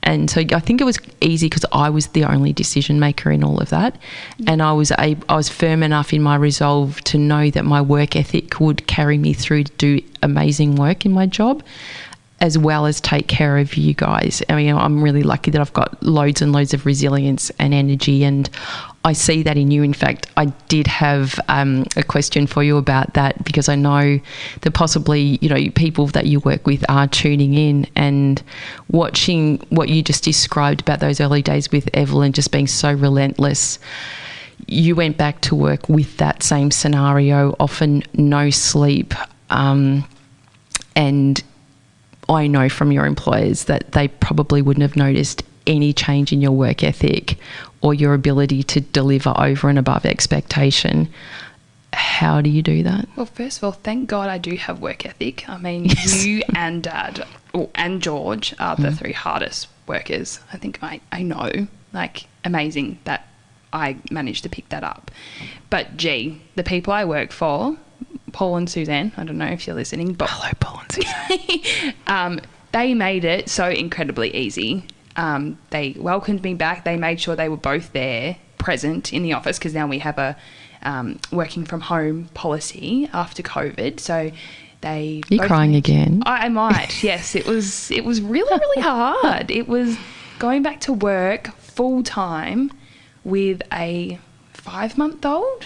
And so I think it was easy, because I was the only decision maker in all of that, and I was firm enough in my resolve to know that my work ethic would carry me through to do amazing work in my job, as well as take care of you guys. I mean, I'm really lucky that I've got loads and loads of resilience and energy, and I see that in you. In fact, I did have a question for you about that, because I know that possibly, people that you work with are tuning in and watching what you just described about those early days with Evelyn just being so relentless. You went back to work with that same scenario, often no sleep, and I know from your employers that they probably wouldn't have noticed any change in your work ethic or your ability to deliver over and above expectation. How do you do that? Well, first of all, thank God I do have work ethic. I mean, you and Dad and George are the 3 hardest workers. I think I know, like, amazing that I managed to pick that up. But gee, the people I work for, Paul and Suzanne, I don't know if you're listening, but hello, Paul and Suzanne. They made it so incredibly easy. They welcomed me back. They made sure they were both there, present in the office, because now we have a working from home policy after COVID. So they. You're crying again. I might. Yes, it was really, really hard. It was going back to work full time with a 5-month-old.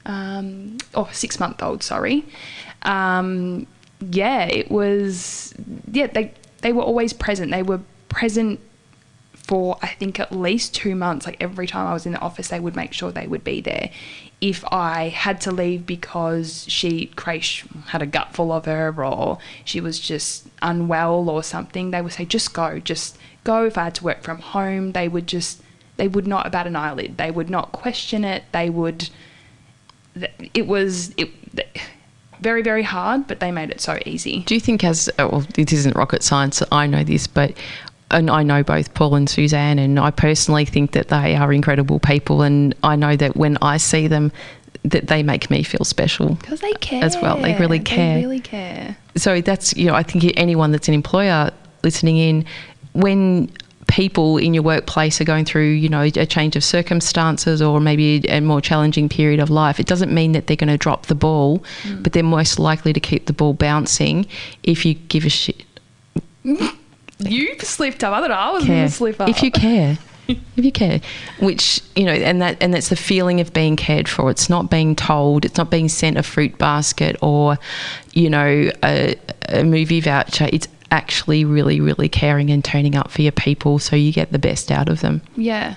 Or 6-month-old, sorry. it was, they were always present. They were present for, I think, at least 2 months. Like every time I was in the office, they would make sure they would be there. If I had to leave because Crash had a gut full of her, or she was just unwell or something, they would say, just go. If I had to work from home, they would not bat an eyelid. They would not question it. It was very, very hard, but they made it so easy. Do you think it isn't rocket science, I know this, and I know both Paul and Suzanne, and I personally think that they are incredible people, and I know that when I see them, that they make me feel special. Because they care. As well. They really care. They really care. So that's, I think anyone that's an employer listening in, when people in your workplace are going through, a change of circumstances or maybe a more challenging period of life, it doesn't mean that they're going to drop the ball, but they're most likely to keep the ball bouncing if you give a shit. You slipped up. I thought I was going to slip up. If you care. If you care, which, and that's the feeling of being cared for. It's not being told, it's not being sent a fruit basket or, a movie voucher. It's actually really, really caring and turning up for your people so you get the best out of them. Yeah.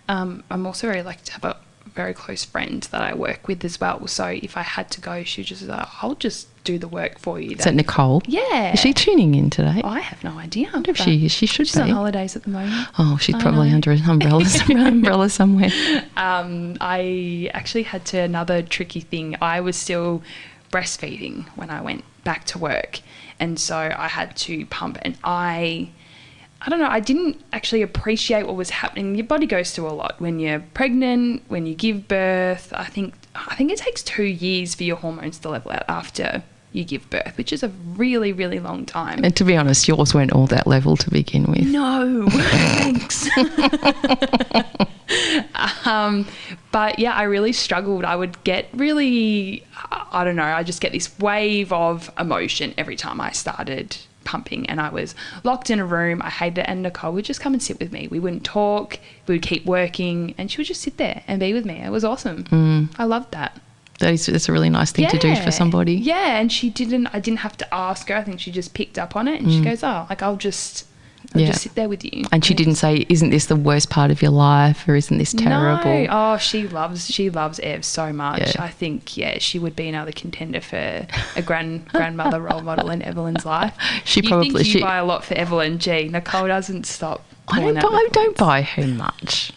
I'm also very lucky to have a very close friend that I work with as well. So if I had to go, she just I'll just do the work for you. Is that Nicole? Yeah. Is she tuning in today? I have no idea. I wonder if she should She's be. on holidays at the moment. Oh, she's probably under an umbrella somewhere. I actually had another tricky thing. I was still breastfeeding when I went back to work, and so I had to pump, and I don't know, I didn't actually appreciate what was happening. Your body goes through a lot when you're pregnant, when you give birth. I think it takes 2 years for your hormones to level out after you give birth, which is a really, really long time. And to be honest, yours weren't all that level to begin with. No, thanks. But yeah, I really struggled. I would get really, I don't know, I just get this wave of emotion every time I started pumping, and I was locked in a room. I hated it, and Nicole would just come and sit with me. We wouldn't talk, we would keep working, and she would just sit there and be with me. It was awesome. I loved that. That's a really nice thing to do for somebody. Yeah, and I didn't have to ask her. I think she just picked up on it, and she goes, I'll just sit there with you. And she didn't say, isn't this the worst part of your life, or isn't this terrible? No. Oh, she loves Ev so much. Yeah. I think, she would be another contender for a grandmother role model in Evelyn's life. She probably think you buy a lot for Evelyn. Gee, Nicole doesn't stop. I don't buy her much.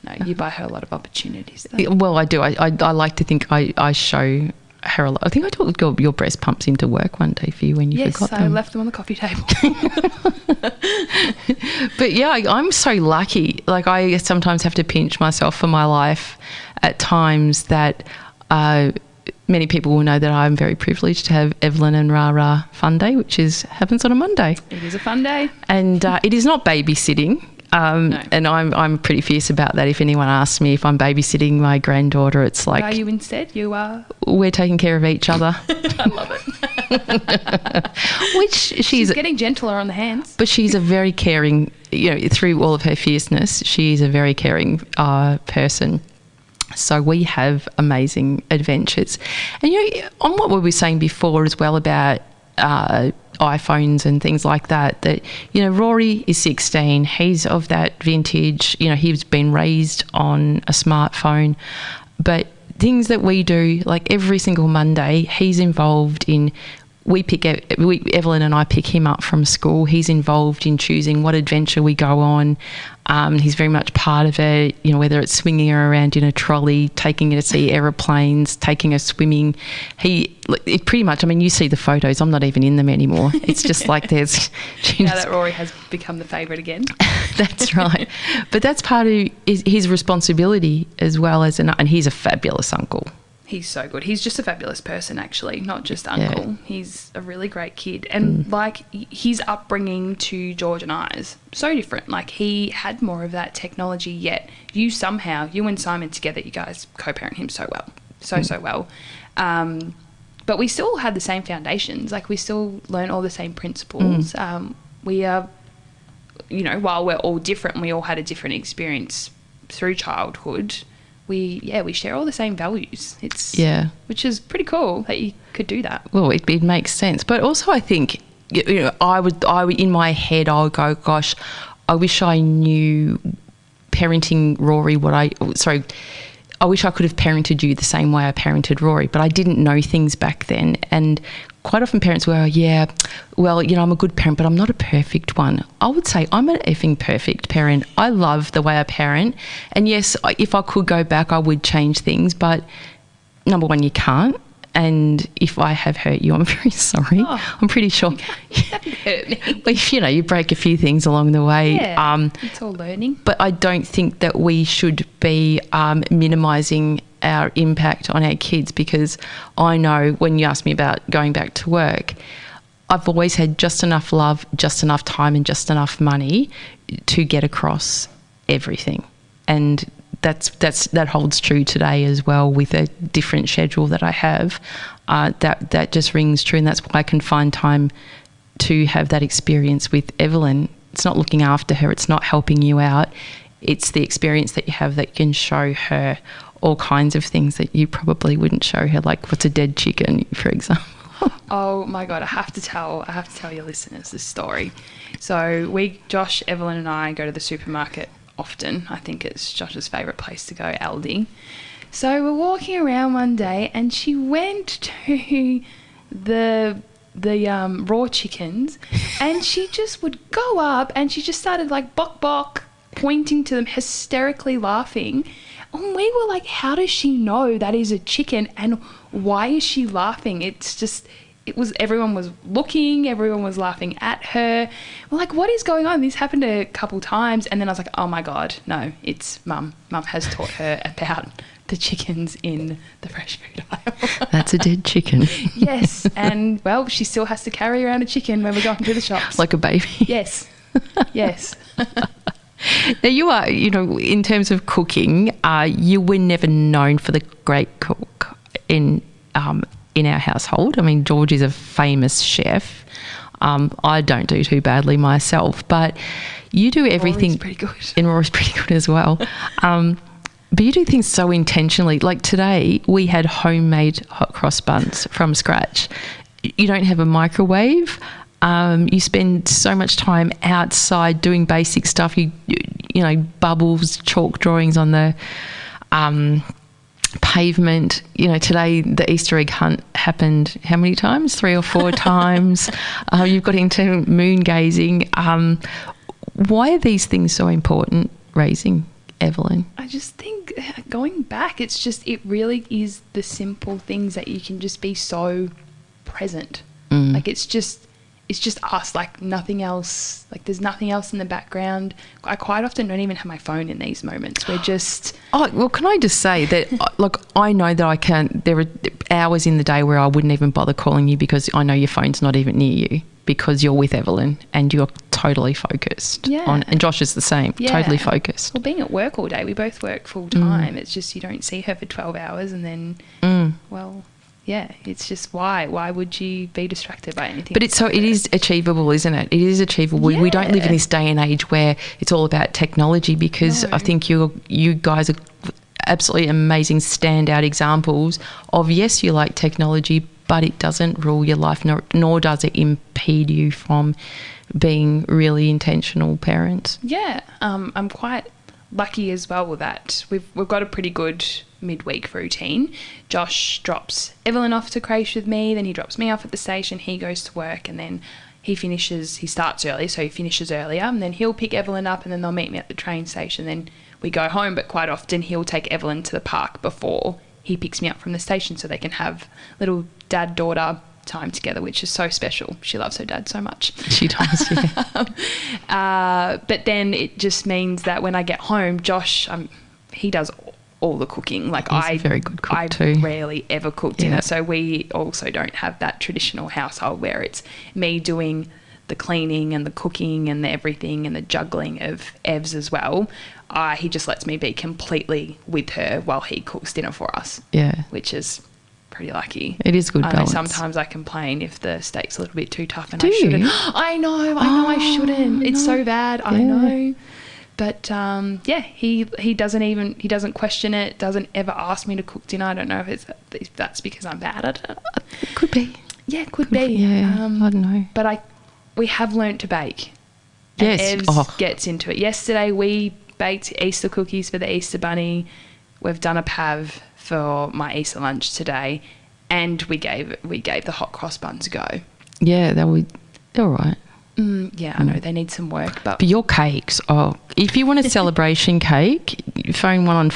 No, you buy her a lot of opportunities, though. Well, I do. I like to think I show her a lot. I think I took your breast pumps into work one day for you when you forgot them. Yes, I left them on the coffee table. But yeah, I'm so lucky. Like, I sometimes have to pinch myself for my life at times that many people will know that I'm very privileged to have Evelyn and Ra Fun Day, which happens on a Monday. It is a fun day. And it is not babysitting. No. And I'm pretty fierce about that. If anyone asks me if I'm babysitting my granddaughter, it's like... Are you instead? You are? We're taking care of each other. I love it. Which she's getting gentler on the hands. But she's a very caring, through all of her fierceness, she's a very caring person. So we have amazing adventures. And, on what we were saying before as well about iPhones and things like that, Rory is 16. He's of that vintage, he's been raised on a smartphone. But things that we do, like every single Monday, he's involved in... Evelyn and I pick him up from school. He's involved in choosing what adventure we go on. He's very much part of it, whether it's swinging her around in a trolley, taking her to see aeroplanes, taking her swimming. It pretty much, you see the photos. I'm not even in them anymore. It's just like there's... Now that Rory has become the favourite again. That's right. But that's part of his responsibility as well and he's a fabulous uncle. He's so good. He's just a fabulous person, actually, not just uncle. Yeah. He's a really great kid. And, his upbringing to George and I's so different. Like, he had more of that technology, yet you and Simon together, you guys co-parent him so well. So well. But we still had the same foundations. Like, we still learn all the same principles. We are, while we're all different and we all had a different experience through childhood, we share all the same values. Which is pretty cool that you could do that. Well, it makes sense. But also I think, I would in my head, I would go, gosh, I wish I knew parenting Rory I wish I could have parented you the same way I parented Rory, but I didn't know things back then. And quite often parents were, I'm a good parent, but I'm not a perfect one. I would say I'm an effing perfect parent. I love the way I parent. And yes, if I could go back, I would change things. But number one, you can't. And if I have hurt you, I'm very sorry. Oh, I'm pretty sure. You haven't hurt me. Well, you break a few things along the way. Yeah, it's all learning. But I don't think that we should be minimising our impact on our kids, because I know when you ask me about going back to work, I've always had just enough love, just enough time and just enough money to get across everything. And that holds true today as well, with a different schedule that I have. That just rings true, and that's why I can find time to have that experience with Evelyn. It's not looking after her, it's not helping you out. It's the experience that you have that can show her all kinds of things that you probably wouldn't show her, like what's a dead chicken, for example. Oh my God, I have to tell your listeners this story. So Josh, Evelyn and I go to the supermarket often. I think it's Josh's favourite place to go, Aldi. So we're walking around one day and she went to the raw chickens and she just would go up and she just started like bok bok, pointing to them, hysterically laughing. And we were like, how does she know that is a chicken and why is she laughing? Everyone was looking, everyone was laughing at her. We're like, what is going on? This happened a couple times. And then I was like, oh my God, no, it's Mum. Mum has taught her about the chickens in the fresh food aisle. That's a dead chicken. Yes. And well, she still has to carry around a chicken when we're going to the shops. Like a baby. Yes. Yes. Now you are, in terms of cooking, you were never known for the great cook in our household. I mean, George is a famous chef. I don't do too badly myself, but you do everything. Rory's pretty good. And Rory's pretty good as well. But you do things so intentionally. Like today, we had homemade hot cross buns from scratch. You don't have a microwave. You spend so much time outside doing basic stuff. You bubbles, chalk drawings on the pavement. Today the Easter egg hunt happened how many times? 3 or 4 times. You've got into moon gazing. Why are these things so important, raising Evelyn? I just think going back, it really is the simple things that you can just be so present. Like it's just us, like nothing else. Like there's nothing else in the background. I quite often don't even have my phone in these moments. We're just... Oh, well, can I just say that, look, I know that I can't... There are hours in the day where I wouldn't even bother calling you because I know your phone's not even near you because you're with Evelyn and you're totally focused. Yeah. And Josh is the same, totally focused. Well, being at work all day, we both work full time. It's just you don't see her for 12 hours and then, well... Yeah, it's just why would you be distracted by anything? But it is achievable, isn't it? It is achievable. Yeah. We don't live in this day and age where it's all about technology, because I think you guys are absolutely amazing standout examples of, yes, you like technology, but it doesn't rule your life, nor does it impede you from being really intentional parents. Yeah, I'm quite lucky as well with that. We've got a pretty good midweek routine. Josh drops Evelyn off to creche with me, then he drops me off at the station, he goes to work, and then he starts early, so he finishes earlier, and then he'll pick Evelyn up and then they'll meet me at the train station, then we go home. But quite often he'll take Evelyn to the park before he picks me up from the station so they can have little dad-daughter time together, which is so special. She loves her dad so much. She does, yeah. But then it just means that when I get home, Josh, he does all the cooking. Like He's a very good cook too. Rarely ever cook dinner, so we also don't have that traditional household where it's me doing the cleaning and the cooking and the everything and the juggling of Evs as well. He just lets me be completely with her while he cooks dinner for us. Yeah, which is pretty lucky. It is good balance. Sometimes I complain if the steak's a little bit too tough and Do I shouldn't. you? I know I shouldn't. It's so bad. I know. But he doesn't question it, doesn't ever ask me to cook dinner. I don't know if that's because I'm bad at it. It could be. Yeah, it could be. Yeah, I don't know. But we have learnt to bake. Yes. And Evs gets into it. Yesterday we baked Easter cookies for the Easter bunny. We've done a pav for my Easter lunch today, and we gave the hot cross buns a go. Yeah, they're all right. Yeah, I know they need some work, but your cakes. If you want a celebration cake, phone Rose on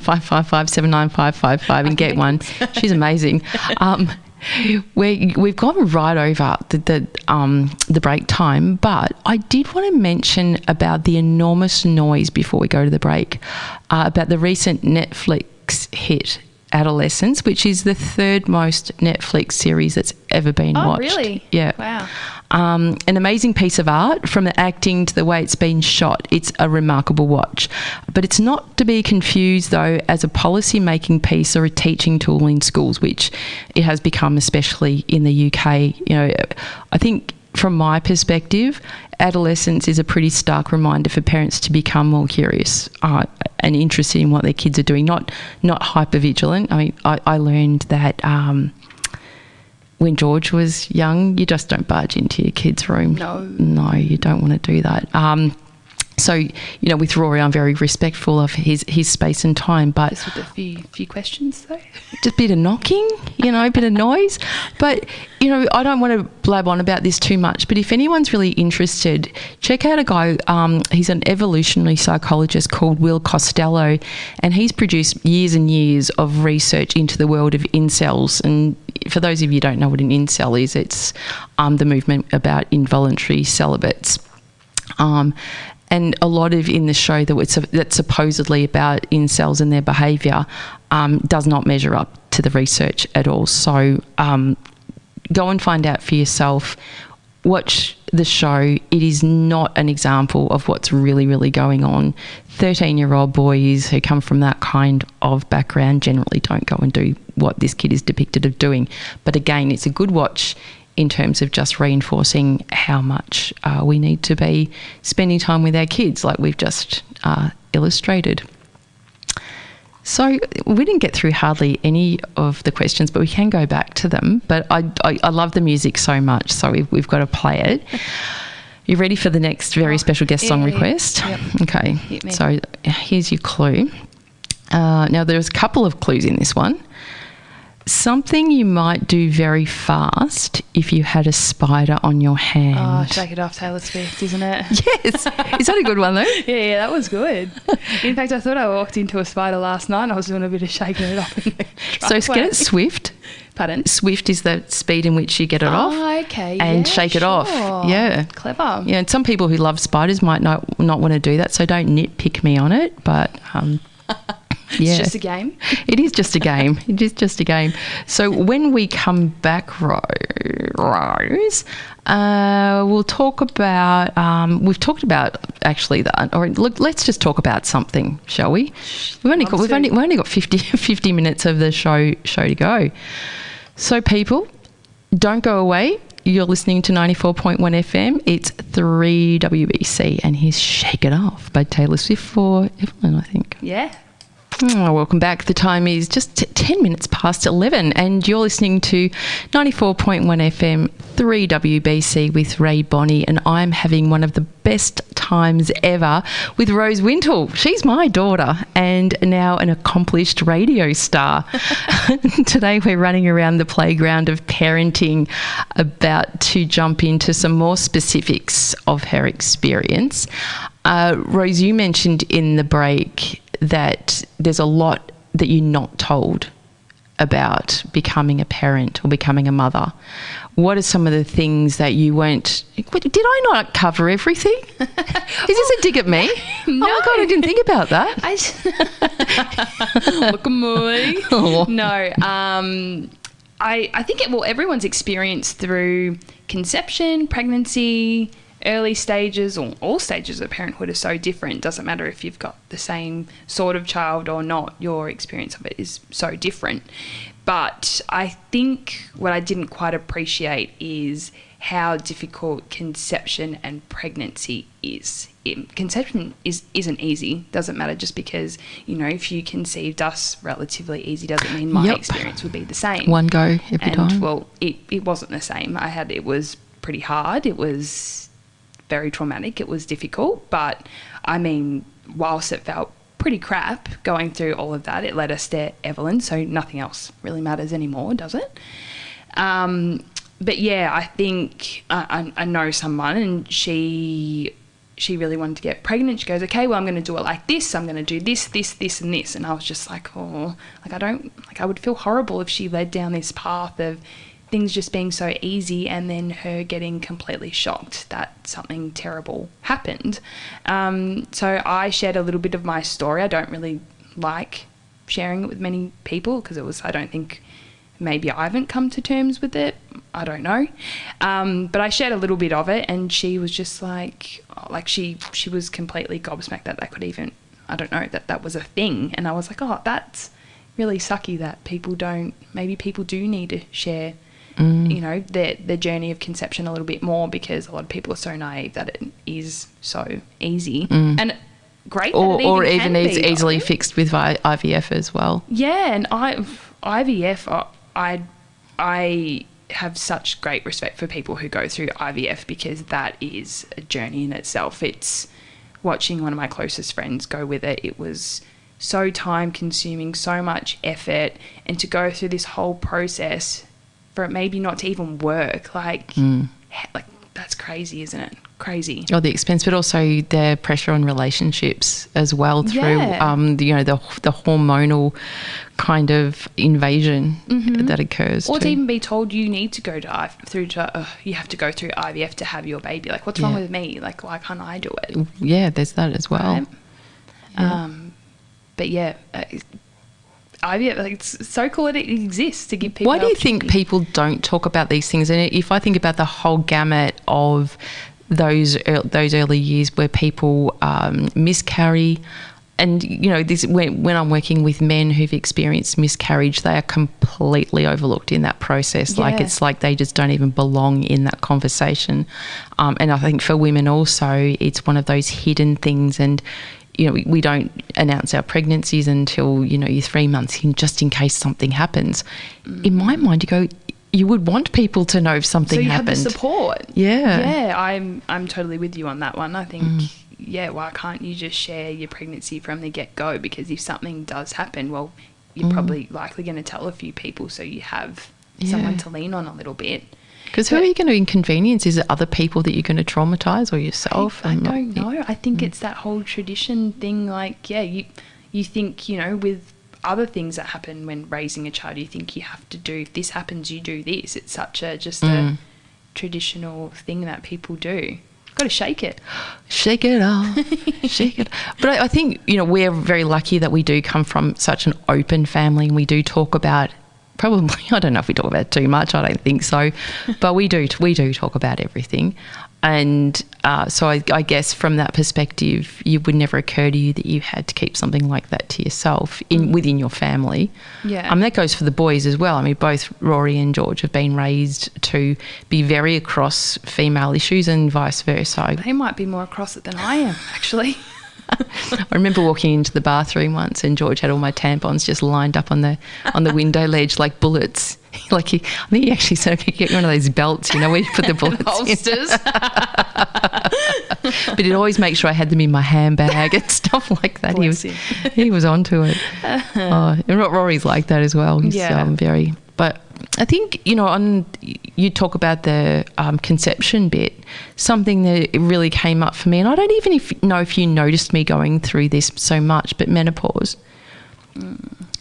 555-795-555 and get one. She's amazing. We've gone right over the break time, but I did want to mention about the enormous noise before we go to the break about the recent Netflix hit Adolescence, which is the third most Netflix series that's ever been watched. Oh, really? Yeah. Wow. An amazing piece of art, from the acting to the way it's been shot. It's a remarkable watch. But it's not to be confused, though, as a policy-making piece or a teaching tool in schools, which it has become, especially in the UK. You know, I think from my perspective, adolescence is a pretty stark reminder for parents to become more curious and interested in what their kids are doing, not hypervigilant. I mean, I learned that when George was young, you just don't barge into your kid's room. No, you don't want to do that. So, you know, with Rory, I'm very respectful of his space and time. But just with a few questions, though. Just a bit of knocking, you know, a bit of noise. But, you know, I don't want to blab on about this too much. But if anyone's really interested, check out a guy. He's an evolutionary psychologist called Will Costello, and he's produced years and years of research into the world of incels. And for those of you who don't know what an incel is, it's the movement about involuntary celibates. And a lot of in the show that's supposedly about incels and their behaviour does not measure up to the research at all. So go and find out for yourself. Watch the show. It is not an example of what's really, really going on. 13-year-old boys who come from that kind of background generally don't go and do what this kid is depicted of doing. But again, it's a good watch in terms of just reinforcing how much we need to be spending time with our kids, like we've just illustrated. So we didn't get through hardly any of the questions, but we can go back to them. But I love the music so much, so we've got to play it. You ready for the next very special guest song request? Yep. Okay, so here's your clue. Now, there's a couple of clues in this one. Something you might do very fast if you had a spider on your hand. Oh, Shake It Off, Taylor Swift, isn't it? Yes. Is that a good one, though? Yeah, that was good. In fact, I thought I walked into a spider last night and I was doing a bit of shaking it off in the driveway. So get it Swift. Pardon? Swift is the speed in which you get it off. Oh, okay. And shake it off. Yeah. Clever. Yeah, and some people who love spiders might not want to do that, so don't nitpick me on it, but... It's just a game. It is just a game. It is just a game. So when we come back, Rose, we'll talk about. We've talked about actually that. Or look, let's just talk about something, shall we? We've only got 50 minutes of the show to go. So people, don't go away. You're listening to 94.1 FM. It's 3WBC, and here's "Shake It Off" by Taylor Swift for Evelyn, I think. Yeah. Oh, welcome back. The time is just 10 minutes past 11 and you're listening to 94.1 FM 3WBC with Rae Bonney, and I'm having one of the best times ever with Rose Wintle. She's my daughter and now an accomplished radio star. Today we're running around the playground of parenting, about to jump into some more specifics of her experience. Rose, you mentioned in the break that there's a lot that you're not told about becoming a parent or becoming a mother. What are some of the things that you weren't... Did I not cover everything? Is this a dig at me? No. Oh, my God, I didn't think about that. Look at me. Oh. No. I think everyone's experience through conception, pregnancy, early stages or all stages of parenthood are so different. It doesn't matter if you've got the same sort of child or not. Your experience of it is so different. But I think what I didn't quite appreciate is how difficult conception and pregnancy is. conception isn't easy. Doesn't matter just because, if you conceived us relatively easy doesn't mean my experience would be the same. One go every time. Well, it wasn't the same. It was pretty hard. It was very traumatic. It was difficult. But, whilst it felt pretty crap going through all of that, it led us to Evelyn, so nothing else really matters anymore, does it? But yeah, I think I know someone, and she really wanted to get pregnant. She goes, okay, well, I'm going to do it like this. I'm going to do this, this, this, and this. And I was just like, I would feel horrible if she led down this path of things just being so easy and then her getting completely shocked that something terrible happened. So I shared a little bit of my story. I don't really like sharing it with many people because I don't think, maybe I haven't come to terms with it. I don't know. But I shared a little bit of it, and she was just like she was completely gobsmacked that could even, I don't know, that was a thing. And I was like, oh, that's really sucky that people do need to share, their journey of conception a little bit more, because a lot of people are so naive that it is so easy. And great that or it even is easily fixed with IVF as well. Yeah, and IVF, I have such great respect for people who go through IVF, because that is a journey in itself. It's watching one of my closest friends go with it. It was so time consuming, so much effort, and to go through this whole process for it maybe not to even work, like that's crazy, isn't it? Crazy. Oh, the expense, but also the pressure on relationships as well through, the hormonal kind of invasion that occurs. Or to even be told you need to go you have to go through IVF to have your baby. Like, what's wrong with me? Like, why can't I do it? Yeah, there's that as well. Right? Yeah. But yeah, IVF, it's so cool that it exists to give people. Why do you think people don't talk about these things? And if I think about the whole gamut of those early years where people miscarry, and this, when I'm working with men who've experienced miscarriage, they are completely overlooked in that process. Yeah. Like, it's like they just don't even belong in that conversation. And I think for women also, it's one of those hidden things. And we don't announce our pregnancies until you're 3 months in, just in case something happens. In my mind, you would want people to know if something happened. So you have the support. Yeah. I'm totally with you on that one. I think, why can't you just share your pregnancy from the get-go? Because if something does happen, well, you're probably likely going to tell a few people, so you have someone to lean on a little bit. Because who are you going to inconvenience? Is it other people that you're going to traumatise, or yourself? I don't know. I think it's that whole tradition thing. Like, you think, with other things that happen when raising a child, you think you have to do, if this happens, you do this. It's such a traditional thing that people do. Got to shake it. Shake it off. Shake it. But I think, we're very lucky that we do come from such an open family, and we do talk about, probably, I don't know if we talk about it too much, I don't think so, but we do talk about everything. And so I guess from that perspective, it would never occur to you that you had to keep something like that to yourself within your family. Yeah. That goes for the boys as well. both Rory and George have been raised to be very across female issues and vice versa. They might be more across it than I am, actually. I remember walking into the bathroom once, and George had all my tampons just lined up on the window ledge like bullets. I think he actually said, "Okay, get one of those belts, where you put the bullets holsters." But he'd always make sure I had them in my handbag and stuff like that. He was onto it. And Rory's like that as well. He's very. But I think, you talk about the conception bit, something that really came up for me, and I don't even know if you noticed me going through this so much, but menopause.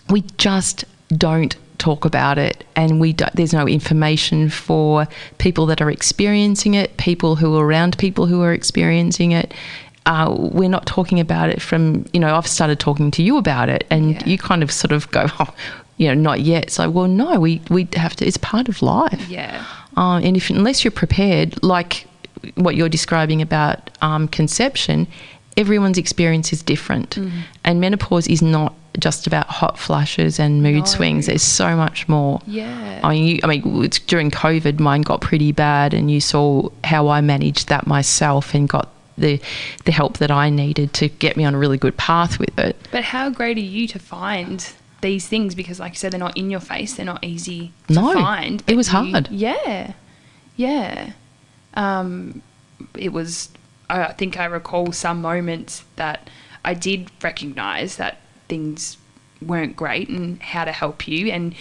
We just don't talk about it, and there's no information for people that are experiencing it, people who are around people who are experiencing it. We're not talking about it from, I've started talking to you about it, and you kind of sort of go, not yet. It's like, well, no, we have to, it's part of life. Yeah. And unless you're prepared, like what you're describing about conception, everyone's experience is different. And menopause is not just about hot flushes and mood swings. There's so much more. Yeah. During COVID, mine got pretty bad, and you saw how I managed that myself and got the help that I needed to get me on a really good path with it. But how great are you to find these things? Because like you said, they're not in your face. They're not easy to find. It was hard. Yeah. Yeah. It was, I think I recall some moments that I did recognise that things weren't great and how to help you. And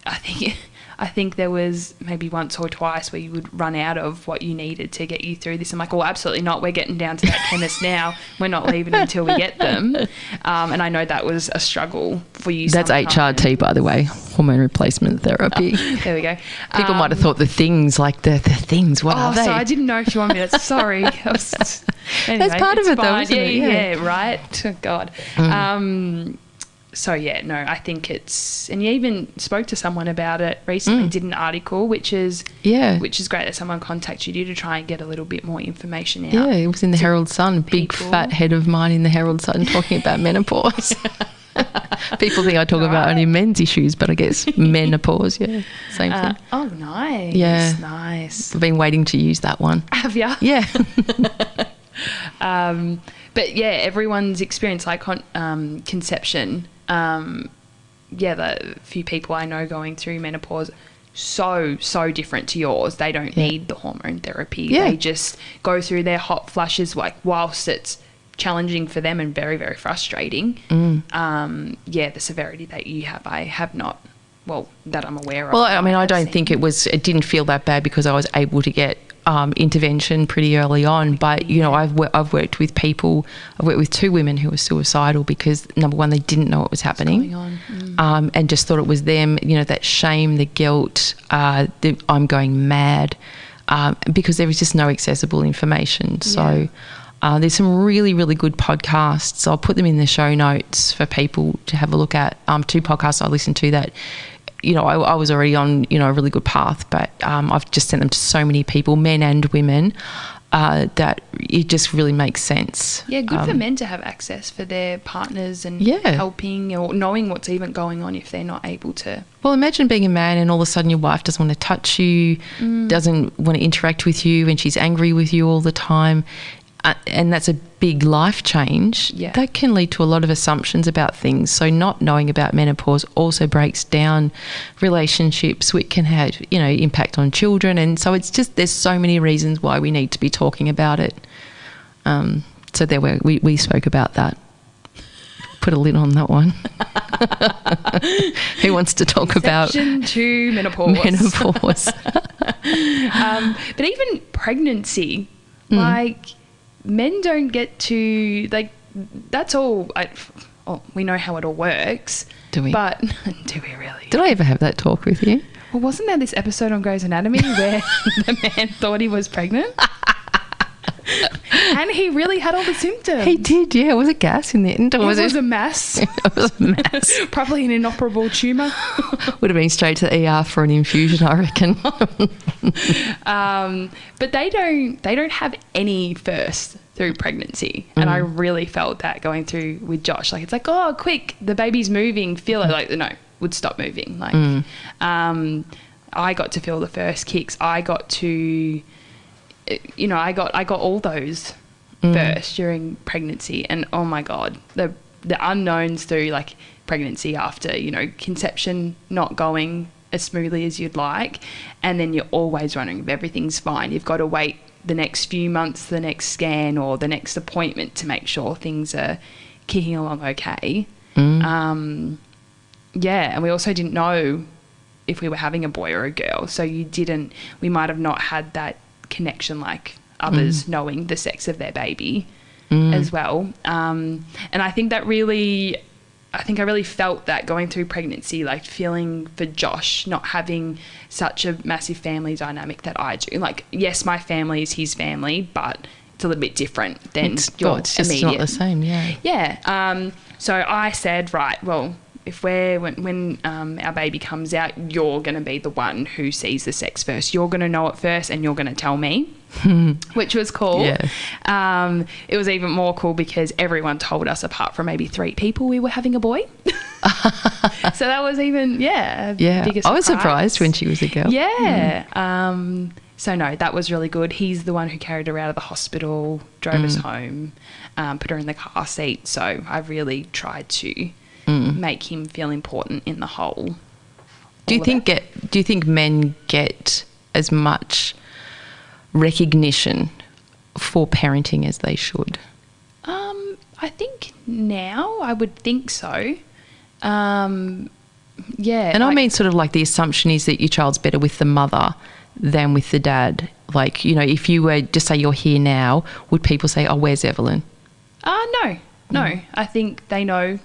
I think there was maybe once or twice where you would run out of what you needed to get you through this. I'm like, oh, absolutely not. We're getting down to that chemist now. We're not leaving until we get them. And I know that was a struggle for you. That's sometimes. HRT, by the way, hormone replacement therapy. There we go. People might have thought the things, like the things, what are they? Oh, so I didn't know if you wanted me to. Sorry. Anyway, that's part of it, though, isn't it? Yeah, right? Oh, God. So, yeah, no, I think it's... And you even spoke to someone about it recently, did an article, which is great that someone contacted you to try and get a little bit more information out. Yeah, it was in the Herald Sun, big fat head of mine in the Herald Sun talking about menopause. People think I talk about only men's issues, but I guess menopause, same thing. Oh, nice. Yeah. Nice. I've been waiting to use that one. Have you? Yeah. But, yeah, everyone's experience, like conception... the few people I know going through menopause, so different to yours. They don't need the hormone therapy. Yeah. They just go through their hot flushes, like, whilst it's challenging for them and very, very frustrating. The severity that you have, I have not, that I'm aware of. Well, I mean, I don't think it didn't feel that bad because I was able to get intervention pretty early on. But, you know, I've worked with people, I've worked with 2 women who were suicidal because, number one, they didn't know what was happening. What's going on? And just thought it was them, you know, that shame, the guilt, I'm going mad, because there was just no accessible information. So there's some really, really good podcasts. I'll put them in the show notes for people to have a look at. 2 podcasts I listened to that, you know, I was already on, you know, a really good path, but I've just sent them to so many people, men and women, that it just really makes sense. Yeah, good for men to have access for their partners and helping or knowing what's even going on if they're not able to. Well, imagine being a man and all of a sudden your wife doesn't want to touch you, doesn't want to interact with you, and she's angry with you all the time. And that's a big life change. Yeah. That can lead to a lot of assumptions about things. So not knowing about menopause also breaks down relationships, which can have, you know, impact on children. And so it's just, there's so many reasons why we need to be talking about it. So there we spoke about that. Put a lid on that one. Who wants to talk about to menopause? But even pregnancy, like, men don't get to, like, that's all. We know how it all works. Do we? But do we really? Did I ever have that talk with you? Well, wasn't there this episode on Grey's Anatomy where the man thought he was pregnant? And he really had all the symptoms. He did, yeah. Was it gas in the end? Or was a mass. It was a mass. Probably an inoperable tumour. Would have been straight to the ER for an infusion, I reckon. But they don't have any first through pregnancy. And I really felt that going through with Josh. Like, it's like, oh, quick, the baby's moving, feel it. Like, no, would stop moving. Like, I got to feel the first kicks. I got to... You know, I got all those first during pregnancy, and oh my God, the unknowns through, like, pregnancy after, you know, conception not going as smoothly as you'd like, and then you're always wondering if everything's fine. You've got to wait the next few months, the next scan or the next appointment to make sure things are kicking along okay. And we also didn't know if we were having a boy or a girl, so we might have not had that connection like others knowing the sex of their baby as well. And I think I really felt that going through pregnancy, like feeling for Josh not having such a massive family dynamic that I do. Like, yes, my family is his family, but it's a little bit different than your it's just immediate. Not the same, yeah. Yeah. So I said, right, well, if when our baby comes out, you're going to be the one who sees the sex first. You're going to know it first and you're going to tell me, which was cool. Yeah. It was even more cool because everyone told us, apart from maybe 3 people, we were having a boy. So that was even, bigger surprise. I was surprised when she was a girl. Yeah. So, no, that was really good. He's the one who carried her out of the hospital, drove us home, put her in the car seat. So I really tried to make him feel important in the whole. Do you think men get as much recognition for parenting as they should? I think now I would think so. Yeah. And I mean sort of like the assumption is that your child's better with the mother than with the dad. Like, you know, if you were to say you're here now, would people say, oh, where's Evelyn? No. I think they know,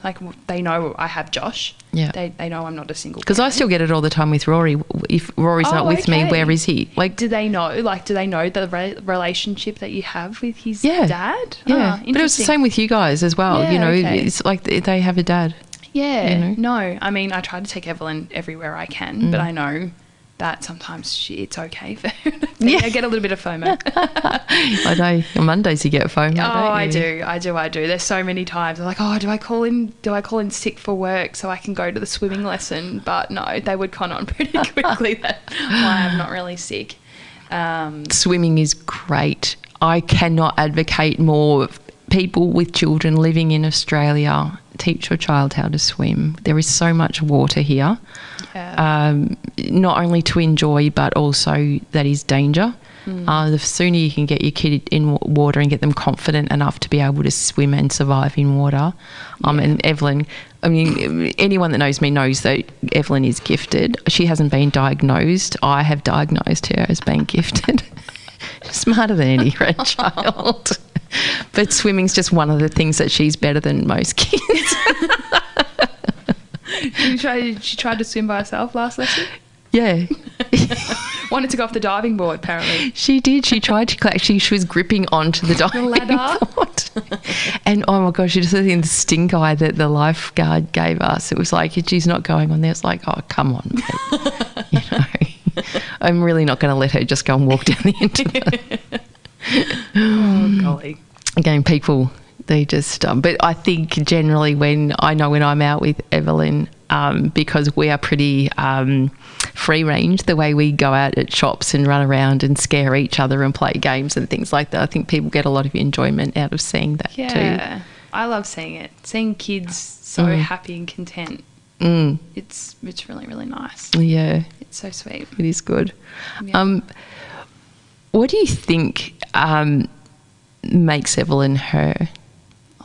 they know I have Josh. Yeah. They know I'm not a single Because I still get it all the time with Rory. If Rory's not with me, where is he? Like, do they know the relationship that you have with his dad? Yeah. But it was the same with you guys as well. You know, it's like they have a dad. Yeah. You know? No, I mean, I try to take Evelyn everywhere I can, but I know that sometimes it's okay for her. I get a little bit of FOMO. I know. On Mondays you get FOMO. I do. There's so many times I'm like, oh, do I call in sick for work so I can go to the swimming lesson? But no, they would con on pretty quickly that I'm not really sick. Swimming is great. I cannot advocate more. People with children living in Australia, teach your child how to swim. There is so much water here. Yeah. Not only to enjoy, but also that is danger. The sooner you can get your kid in water and get them confident enough to be able to swim and survive in water. And Evelyn, I mean, anyone that knows me knows that Evelyn is gifted. She hasn't been diagnosed. I have diagnosed her as being gifted. Smarter than any grandchild. But swimming's just one of the things that she's better than most kids. She tried to swim by herself last lesson? Yeah. Wanted to go off the diving board, apparently. She did. She tried to actually, she was gripping onto the diving board. And oh my gosh, she just had the stink eye that the lifeguard gave us. It was like, she's not going on there. It's like, oh, come on, mate. You know, I'm really not going to let her just go and walk down the end of it. Oh, golly. Again, people, they just, but I think generally when I'm out with Evelyn, because we are pretty free range, the way we go out at shops and run around and scare each other and play games and things like that, I think people get a lot of enjoyment out of seeing that too. Yeah, I love seeing it. Seeing kids so happy and content. It's really, really nice. Yeah. It's so sweet. It is good. Yeah. What do you think makes Evelyn her?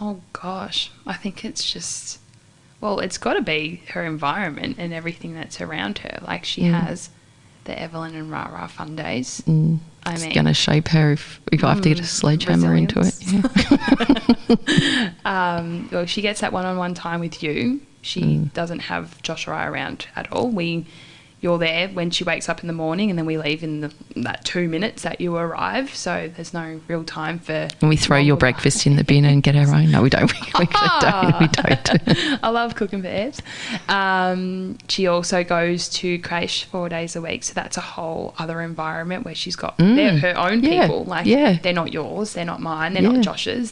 Oh, gosh. I think it's just, well, it's got to be her environment and everything that's around her. Like, she has the Evelyn and Rara fun days. It's going to shape her if I have to get a sledgehammer into it. Yeah. Well, she gets that one-on-one time with you. She doesn't have Josh or I around at all. You're there when she wakes up in the morning, and then we leave in that 2 minutes that you arrive. So there's no real time for. And we throw your breakfast in the bin and get our own. No, we don't. We don't. I love cooking for Ebs. She also goes to creche 4 days a week, so that's a whole other environment where she's got they're her own people. They're not yours, they're not mine, they're not Josh's.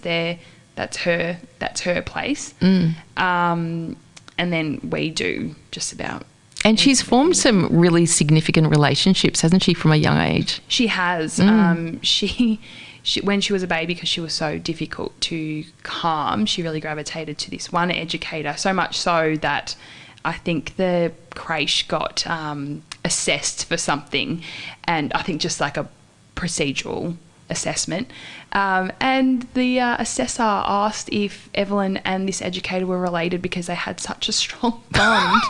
That's her place. And then we do just about. And she's formed some really significant relationships, hasn't she, from a young age? She has. She when she was a baby, because she was so difficult to calm, she really gravitated to this one educator, so much so that I think the creche got assessed for something, and I think just like a procedural assessment. And the assessor asked if Evelyn and this educator were related because they had such a strong bond.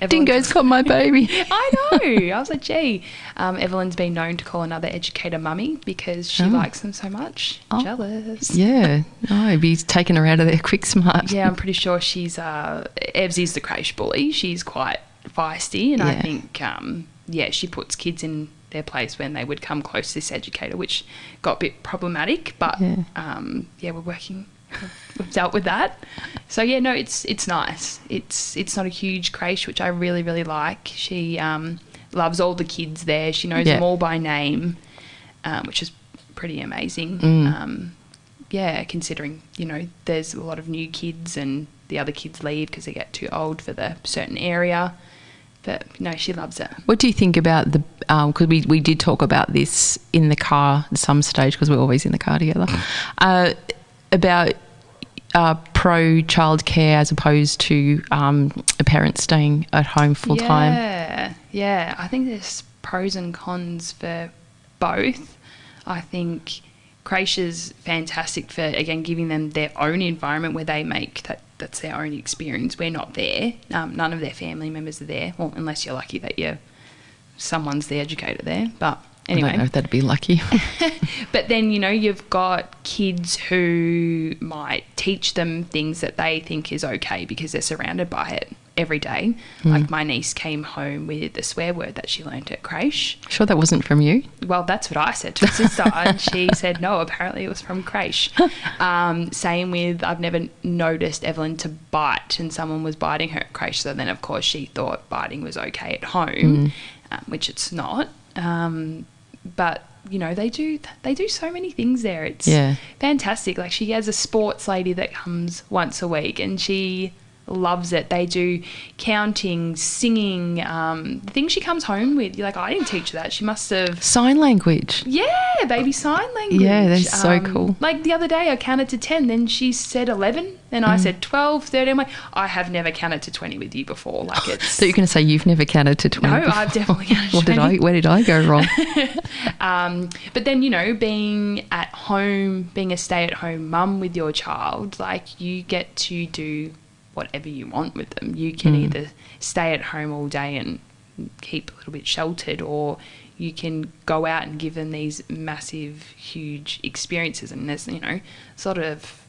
Dingo's got my baby. I know. I was like, gee. Evelyn's been known to call another educator mummy because she likes them so much. Jealous. Yeah. No, he's taken her out of there quick smart. Yeah, I'm pretty sure she's Evs is the creche bully. She's quite feisty, and I think she puts kids in their place when they would come close to this educator, which got a bit problematic, but we're working. We've dealt with that. So it's nice. It's not a huge creche, which I really, really like. She loves all the kids there. She knows them all by name, which is pretty amazing. Considering there's a lot of new kids and the other kids leave because they get too old for the certain area. But no, she loves it. What do you think about the, because we did talk about this in the car at some stage, because we're always in the car together, about pro childcare as opposed to a parent staying at home full time? Yeah. I think there's pros and cons for both. I think creche is fantastic for, again, giving them their own environment where they make that's their own experience. We're not there. None of their family members are there. Well, unless you're lucky that someone's the educator there. But anyway. I don't know if that'd be lucky. But then, you've got kids who might teach them things that they think is okay because they're surrounded by it every day. Like my niece came home with a swear word that she learnt at creche. Sure that wasn't from you? Well, that's what I said to her sister, and she said no, apparently it was from creche. Same with, I've never noticed Evelyn to bite, and someone was biting her at creche, so then of course she thought biting was okay at home, which it's not. But they do so many things there. It's fantastic. Like, she has a sports lady that comes once a week, and she loves it. They do counting, singing, the things she comes home with. You're like, I didn't teach her that. She must have... Sign language. Yeah, baby sign language. Yeah, that's so cool. Like the other day I counted to 10, then she said 11, then I said 12, 13. I'm like, I have never counted to 20 with you before. Like, it's... So you're going to say you've never counted to 20 No, before. I've definitely counted to 20. Where did I go wrong? But then, being at home, being a stay-at-home mum with your child, like, you get to do whatever you want with them. You can either stay at home all day and keep a little bit sheltered, or you can go out and give them these massive, huge experiences. And there's, sort of,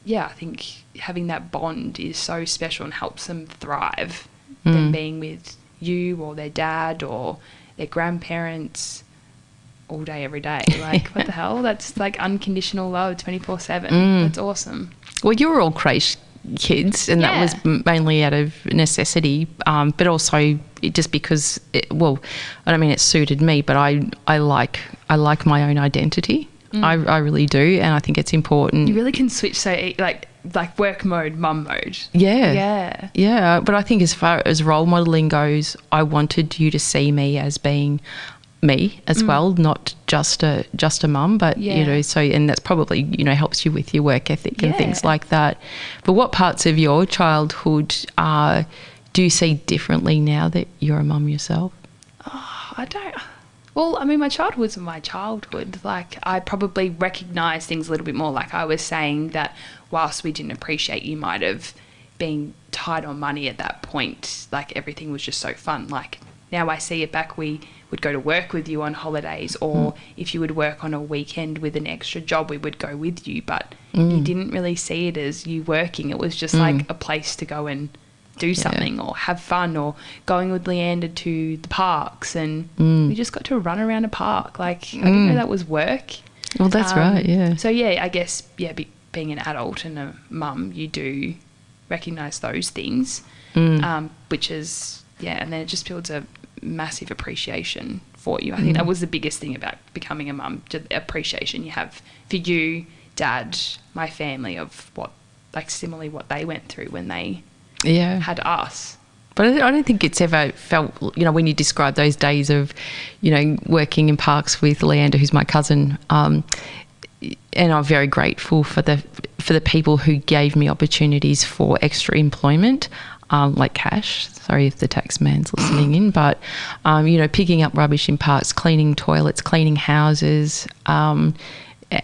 I think having that bond is so special and helps them thrive than being with you or their dad or their grandparents all day, every day. Like, what the hell? That's like unconditional love 24/7. That's awesome. Well, you were all creche kids, and that was mainly out of necessity, but also just because I don't mean it suited me, but I like my own identity. I really do, and I think it's important. You really can switch, so like work mode, mum mode. Yeah, but I think as far as role modelling goes, I wanted you to see me as being me as well, not just a mum, but so, and that's probably helps you with your work ethic and things like that. But what parts of your childhood do you see differently now that you're a mum yourself? I don't. Well, I mean, my childhood's my childhood. Like, I probably recognise things a little bit more. Like I was saying, that whilst we didn't appreciate you might have been tight on money at that point, like, everything was just so fun. Like, now I see it back, we would go to work with you on holidays, or if you would work on a weekend with an extra job, we would go with you. But you didn't really see it as you working. It was just like a place to go and do something or have fun, or going with Leander to the parks, and we just got to run around a park. Like, I didn't know that was work. Well, that's right, yeah. So, I guess, being an adult and a mum, you do recognise those things, which is, and then it just builds a massive appreciation for you. I think that was the biggest thing about becoming a mum, just the appreciation you have for you, Dad, my family, of similarly what they went through when they had us. But I don't think it's ever felt, when you describe those days of, working in parks with Leander, who's my cousin, and I'm very grateful for the people who gave me opportunities for extra employment, like cash. Sorry if the tax man's listening in, but, picking up rubbish in parks, cleaning toilets, cleaning houses,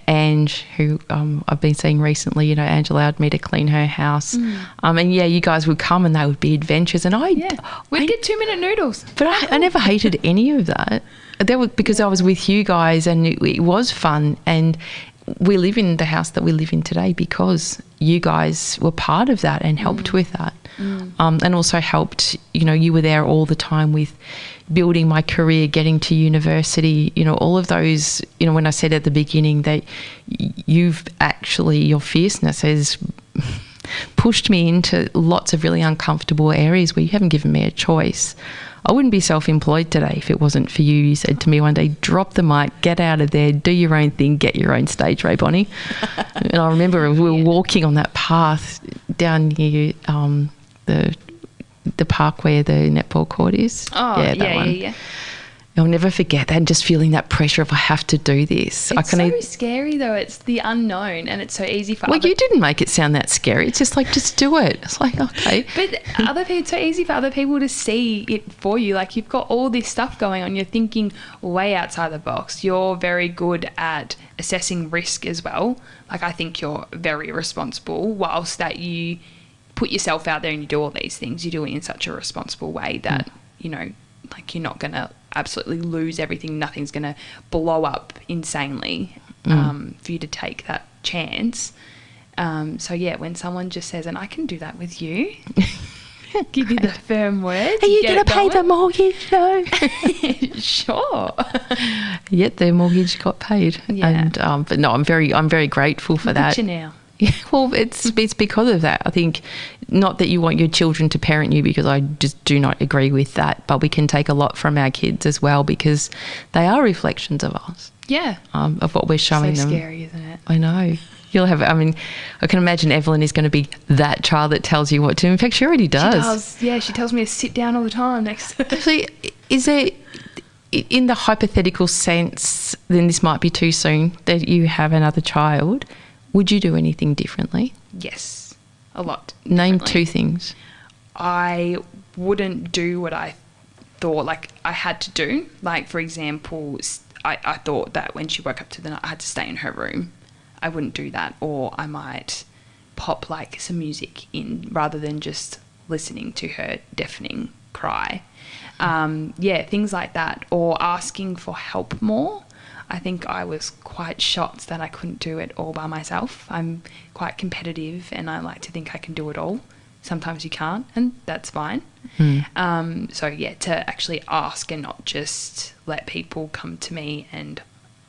Ange, who I've been seeing recently, Ange allowed me to clean her house. And you guys would come and they would be adventures, and we'd get 2-minute noodles. But I never hated any of that. That was because I was with you guys, and it was fun. And we live in the house that we live in today because you guys were part of that and helped with that. And also helped, you were there all the time with building my career, getting to university, all of those, when I said at the beginning that your fierceness has pushed me into lots of really uncomfortable areas where you haven't given me a choice. I wouldn't be self-employed today if it wasn't for you. You said to me one day, drop the mic, get out of there, do your own thing, get your own stage, Rae Bonney. And I remember we were walking on that path down near the the park where the netball court is. Oh, that one. yeah. I'll never forget that, and just feeling that pressure of I have to do this. It's so scary though. It's the unknown, and it's so easy for you didn't make it sound that scary. It's just like, just do it. It's like, okay. But it's so easy for other people to see it for you. Like, you've got all this stuff going on. You're thinking way outside the box. You're very good at assessing risk as well. Like, I think you're very responsible, whilst that you put yourself out there and you do all these things. You do it in such a responsible way that, you know, like, you're not going to absolutely lose everything. Nothing's going to blow up insanely for you to take that chance. So, yeah, when someone just says, and I can do that with you, give you the firm words. Are you going to pay the mortgage? No. Sure. Yet their mortgage got paid. Yeah. And, but no, I'm very grateful for that. Look at you now. Yeah, well, it's because of that. I think, not that you want your children to parent you, because I just do not agree with that, but we can take a lot from our kids as well, because they are reflections of us. Yeah. Of what we're showing them. So scary, isn't it? I know. You'll have, I mean, I can imagine Evelyn is going to be that child that tells you what to. In fact, she already does. She does. Yeah, she tells me to sit down all the time next to her. Actually, is there, in the hypothetical sense, then this might be too soon, that you have another child, would you do anything differently? Yes, a lot. Name two things. I wouldn't do what I thought, like, I had to do. Like, for example, I thought that when she woke up to the night, I had to stay in her room. I wouldn't do that. Or I might pop, like, some music in rather than just listening to her deafening cry. Yeah, things like that. Or asking for help more. I think I was quite shocked that I couldn't do it all by myself. I'm quite competitive and I like to think I can do it all. Sometimes you can't, and that's fine. So, yeah, to actually ask and not just let people come to me and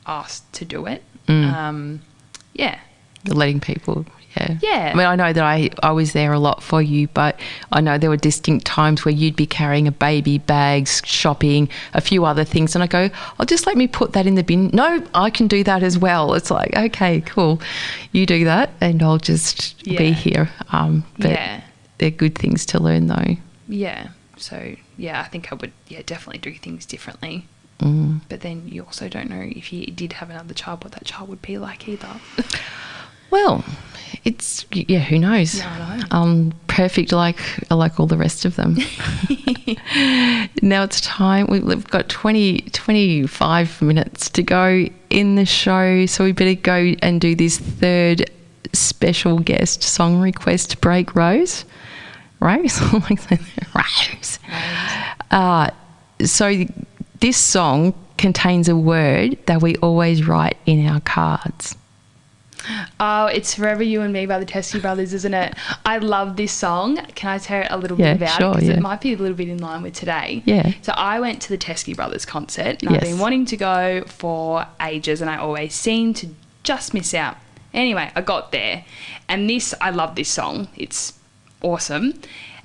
ask to do it. Yeah. Letting people, yeah. Yeah. I mean, I know that I was there a lot for you, but I know there were distinct times where you'd be carrying a baby, bags, shopping, a few other things, and I go, oh, just let me put that in the bin. No, I can do that as well. It's like, okay, cool. You do that and I'll just be here. But they're good things to learn though. Yeah. So, yeah, I think I would, definitely do things differently. But then you also don't know if you did have another child, what that child would be like either. Well, it's, who knows? No, I know. Perfect like all the rest of them. Now it's time. We've got 25 minutes to go in the show, so we better go and do this third special guest song request break. Rose? Rose? So this song contains a word that we always write in our cards. Oh, it's Forever You and Me by the Teskey Brothers, isn't it? I love this song. Can I tell you a little bit about it? Because it might be a little bit in line with today. Yeah. So I went to the Teskey Brothers concert and I've been wanting to go for ages and I always seem to just miss out. Anyway, I got there and I love this song. It's awesome.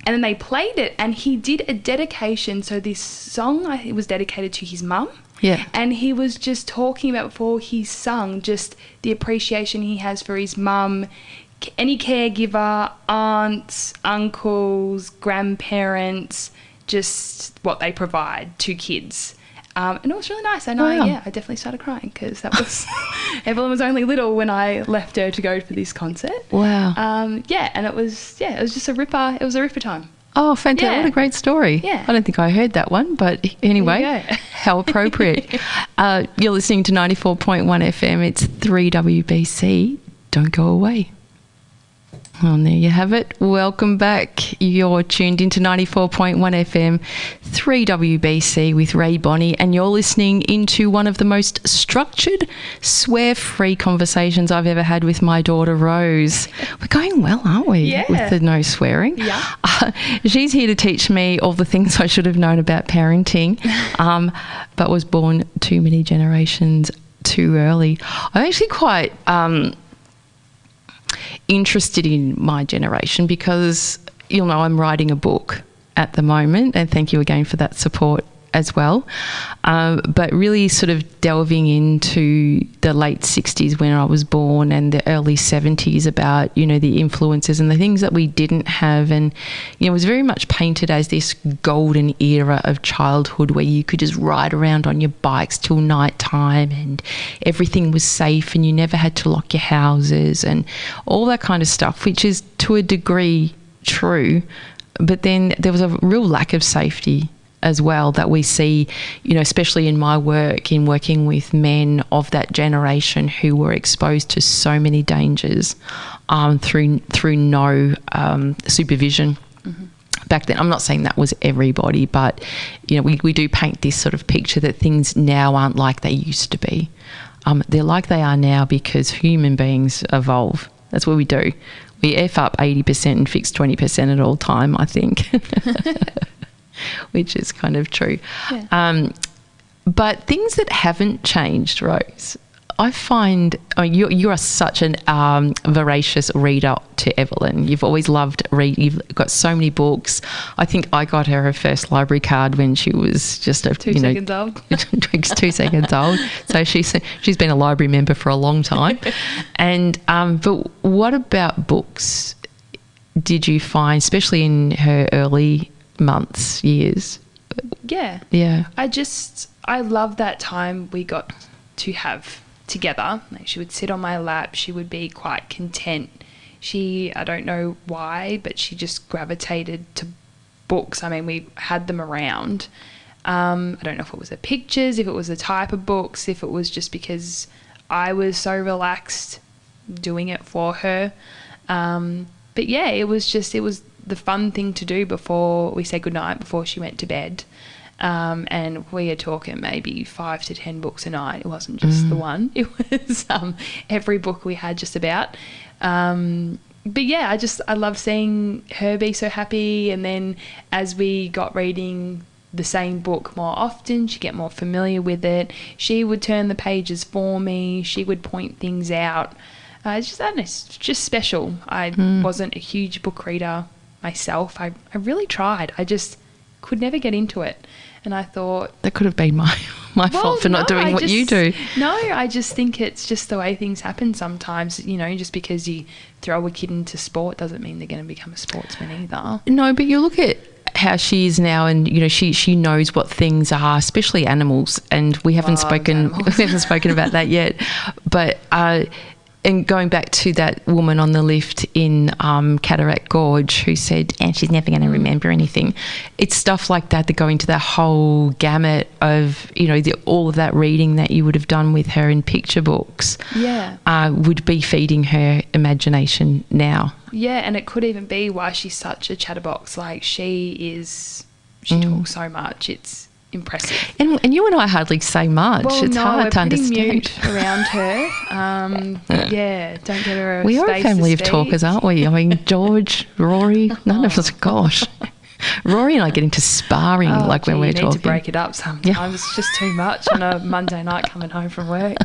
And then they played it and he did a dedication. So this song, I think, was dedicated to his mum. Yeah. And he was just talking about, before he sung, just the appreciation he has for his mum, any caregiver, aunts, uncles, grandparents, just what they provide to kids. And it was really nice. And I definitely started crying because that was Evelyn was only little when I left her to go for this concert. Wow. And it was just a ripper. It was a ripper time. Oh, fantastic. What a great story. Yeah. I don't think I heard that one, but anyway, how appropriate. You're listening to 94.1 FM. It's 3WBC. Don't go away. Well, there you have it. Welcome back. You're tuned into 94.1 FM, 3WBC with Rae Bonney, and you're listening into one of the most structured, swear-free conversations I've ever had with my daughter, Rose. We're going well, aren't we? Yeah. With the no swearing. Yeah. She's here to teach me all the things I should have known about parenting, but was born too many generations too early. I'm actually quite... interested in my generation because, I'm writing a book at the moment, and thank you again for that support as well. But really sort of delving into the late 60s when I was born and the early 70s about, you know, the influences and the things that we didn't have. And, you know, it was very much painted as this golden era of childhood where you could just ride around on your bikes till night time and everything was safe and you never had to lock your houses and all that kind of stuff, which is to a degree true. But then there was a real lack of safety as well that we see, you know, especially in my work, in working with men of that generation who were exposed to so many dangers through no supervision. Mm-hmm. Back then, I'm not saying that was everybody, but, you know, we do paint this sort of picture that things now aren't like they used to be. They're like they are now because human beings evolve. That's what we do. We F up 80% and fix 20% at all time, I think. Which is kind of true. Yeah. But things that haven't changed, Rose, I find you are such an voracious reader to Evelyn. You've always loved reading. You've got so many books. I think I got her first library card when she was just 2 seconds old. 2 seconds old. So she's been a library member for a long time. And but what about books did you find, especially in her early months, years? Yeah. I love that time we got to have together. Like, she would sit on my lap. She would be quite content. I don't know why, but she just gravitated to books. I mean, we had them around. I don't know if it was the pictures, if it was the type of books, if it was just because I was so relaxed doing it for her. But yeah, it was the fun thing to do before we said goodnight, before she went to bed. And we are talking maybe 5 to 10 books a night. It wasn't just the one. It was every book we had just about. But yeah, I love seeing her be so happy. And then as we got reading the same book more often, she'd get more familiar with it. She would turn the pages for me. She would point things out. It's just special. I wasn't a huge book reader myself. I really tried. I just could never get into it. And I thought... That could have been my fault for not doing what you do. No, I just think it's just the way things happen sometimes. You know, just because you throw a kid into sport doesn't mean they're going to become a sportsman either. No, but you look at how she is now and, you know, she knows what things are, especially animals. And we haven't spoken about that yet. But... and going back to that woman on the lift in Cataract Gorge who said, and she's never going to remember anything. It's stuff like that go into that whole gamut of, you know, all of that reading that you would have done with her in picture books. Yeah. Would be feeding her imagination now. Yeah, and it could even be why she's such a chatterbox. Like, she talks so much. It's impressive. And you and I hardly say much. Well, it's hard to understand. Mute around her. Yeah, don't give her a We space are a family of talkers, aren't we? I mean, George, Rory, none of us. Gosh, Rory and I get into sparring when we're talking. You need to break it up sometimes. Yeah. It's just too much on a Monday night coming home from work.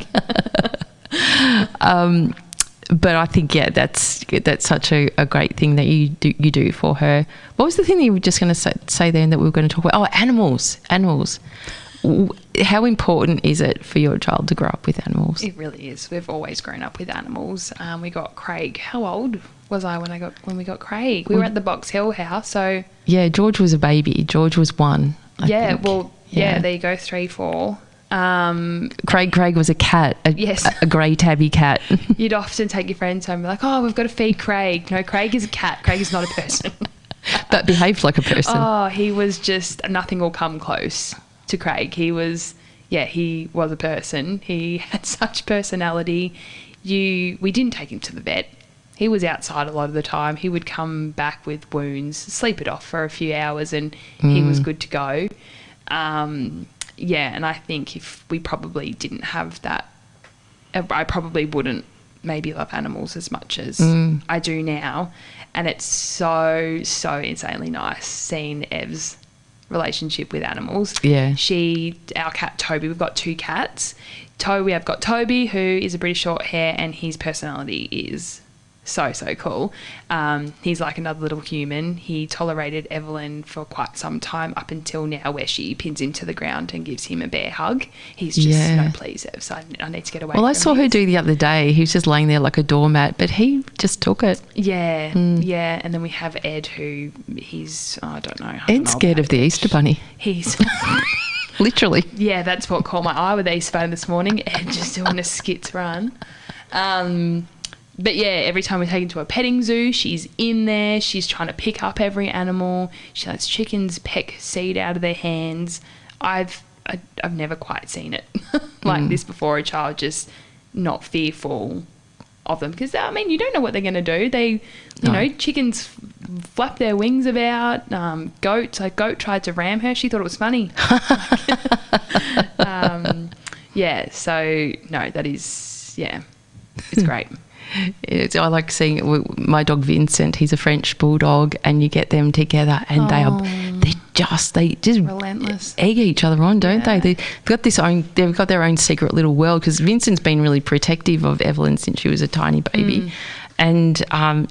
But I think, yeah, that's such a great thing that you do for her. What was the thing that you were just going to say then that we were going to talk about? Oh, animals. How important is it for your child to grow up with animals? It really is. We've always grown up with animals. We got Craig. How old was I when we got Craig? We were at the Box Hill house, so... Yeah, George was a baby. George was 1, I think. Well, yeah, there you go, 3, 4... Craig was a cat, a grey tabby cat. You'd often take your friends home and be like, oh, we've got to feed Craig. No, Craig is a cat. Craig is not a person. But behaved like a person. Oh, he was just, nothing will come close to Craig. He was a person. He had such personality. We didn't take him to the vet. He was outside a lot of the time. He would come back with wounds, sleep it off for a few hours, and he was good to go. Yeah, and I think if we probably didn't have that, I probably wouldn't maybe love animals as much as I do now. And it's so, so insanely nice seeing Ev's relationship with animals. Yeah. Our cat Toby, we've got 2 cats. We have got Toby, who is a British Shorthair, and his personality is so cool. He's like another little human. He tolerated Evelyn for quite some time, up until now, where she pins him to the ground and gives him a bear hug. He's just, no, please, Ev, so I need to get away. Well, I saw her do the other day. He was just laying there like a doormat, but he just took it. Yeah. And then we have Ed, who he's, I don't know. Ed's scared of the Easter Bunny. He's... Literally. Yeah, that's what caught my eye with Easter Bunny this morning. Ed just doing a skits run. But yeah, every time we take him to a petting zoo, she's in there. She's trying to pick up every animal. She lets chickens peck seed out of their hands. I've never quite seen it like this before. A child just not fearful of them, because I mean, you don't know what they're going to do. They, you know, chickens flap their wings about. Goats, a goat tried to ram her. She thought it was funny. Yeah. So no, that is it's great. I like seeing it. My dog Vincent, he's a French bulldog, and you get them together and they just relentless, egg each other on, don't they? They've got their own secret little world, because Vincent's been really protective of Evelyn since she was a tiny baby. And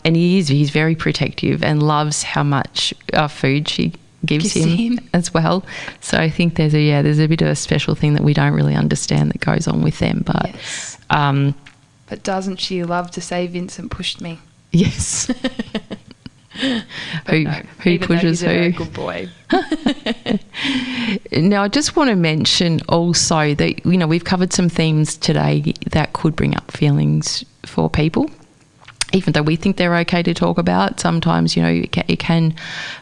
he's very protective and loves how much food she gives him as well. So I think there's a bit of a special thing that we don't really understand that goes on with them, but but doesn't she love to say Vincent pushed me? Yes. Who pushes who? A good boy. Now, I just want to mention also that, you know, we've covered some themes today that could bring up feelings for people. Even though we think they're okay to talk about, sometimes, you know, it can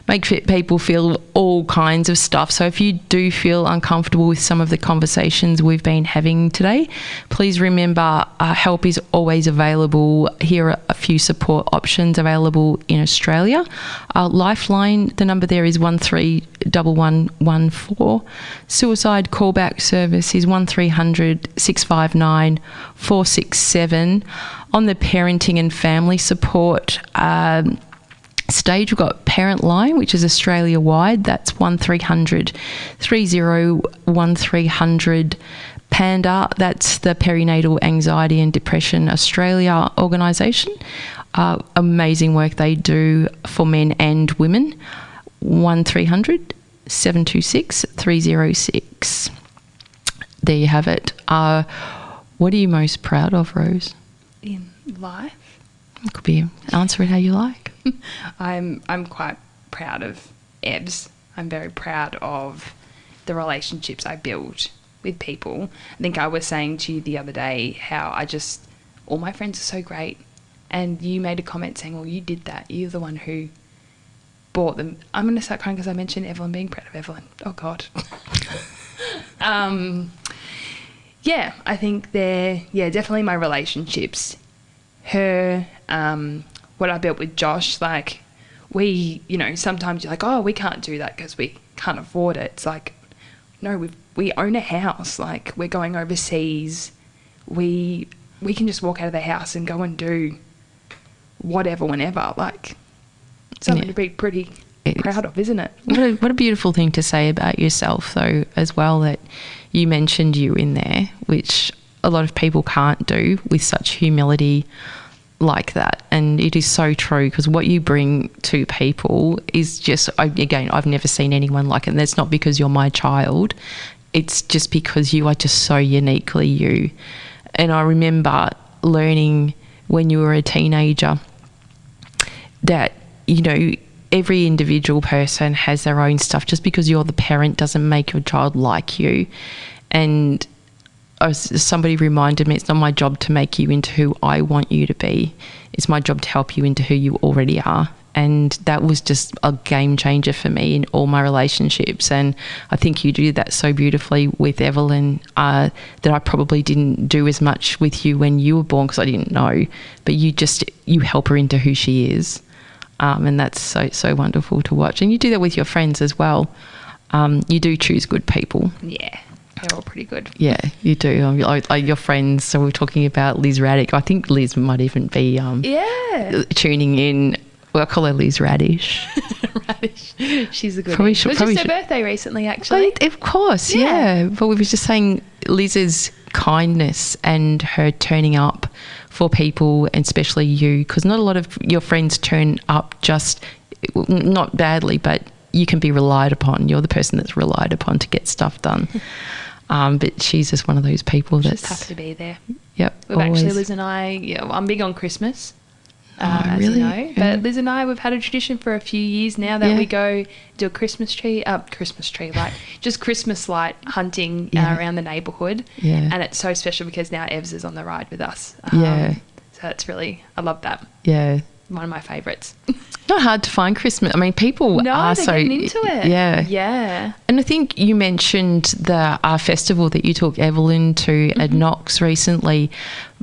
make people feel all kinds of stuff. So if you do feel uncomfortable with some of the conversations we've been having today, please remember help is always available. Here are a few support options available in Australia. Lifeline, the number there is 131114. Suicide callback service is 1300 659 467. On the parenting and family support stage, we've got Parent Line, which is Australia-wide. That's 1300 301300. Panda, that's the Perinatal Anxiety and Depression Australia organisation. Amazing work they do for men and women. 1300 726 306. There you have it. What are you most proud of, Rose? In life? It could be, answer it how you like. I'm quite proud of Evs. I'm very proud of the relationships I build with people. I think I was saying to you the other day how all my friends are so great, and you made a comment saying, well, you did that. You're the one who bought them. I'm going to start crying because I mentioned Evelyn, being proud of Evelyn. Oh, God. Yeah, I think they're, definitely my relationships. Her, what I built with Josh, like, we, you know, sometimes you're like, oh, we can't do that because we can't afford it. It's like, no, we own a house. Like, we're going overseas. We can just walk out of the house and go and do whatever, whenever. Like, something to be pretty proud of, isn't it? What a beautiful thing to say about yourself, though, as well, that you mentioned you in there, which a lot of people can't do with such humility like that. And it is so true, because what you bring to people is just, again, I've never seen anyone like it. And that's not because you're my child. It's just because you are just so uniquely you. And I remember learning when you were a teenager that, you know, every individual person has their own stuff. Just because you're the parent doesn't make your child like you. And somebody reminded me, it's not my job to make you into who I want you to be. It's my job to help you into who you already are. And that was just a game changer for me in all my relationships. And I think you do that so beautifully with Evelyn, that I probably didn't do as much with you when you were born, because I didn't know. But you help her into who she is. And that's so wonderful to watch. And you do that with your friends as well. You do choose good people. Yeah, they're all pretty good. Yeah, you do. Your friends, so we're talking about Liz Raddick. I think Liz might even be tuning in. Well, I call her Liz Radish. Radish. She's a good one. It was just her birthday recently, actually. Of course, yeah. But we were just saying Liz's kindness and her turning up for people, and especially you, because not a lot of your friends turn up just, not badly, but you can be relied upon. You're the person that's relied upon to get stuff done. But she's just one of those people that's... Just happy to be there. Yep. We've actually, Liz and I, I'm big on Christmas. As really? you know. But Liz and I, we've had a tradition for a few years now that we go do a Christmas tree, like just Christmas light hunting around the neighbourhood. Yeah. And it's so special because now Evs is on the ride with us. So it's really, I love that. Yeah. One of my favourites. Not hard to find Christmas. I mean, people are they're so... getting into it. Yeah. Yeah. And I think you mentioned the festival that you took Evelyn to at Knox recently.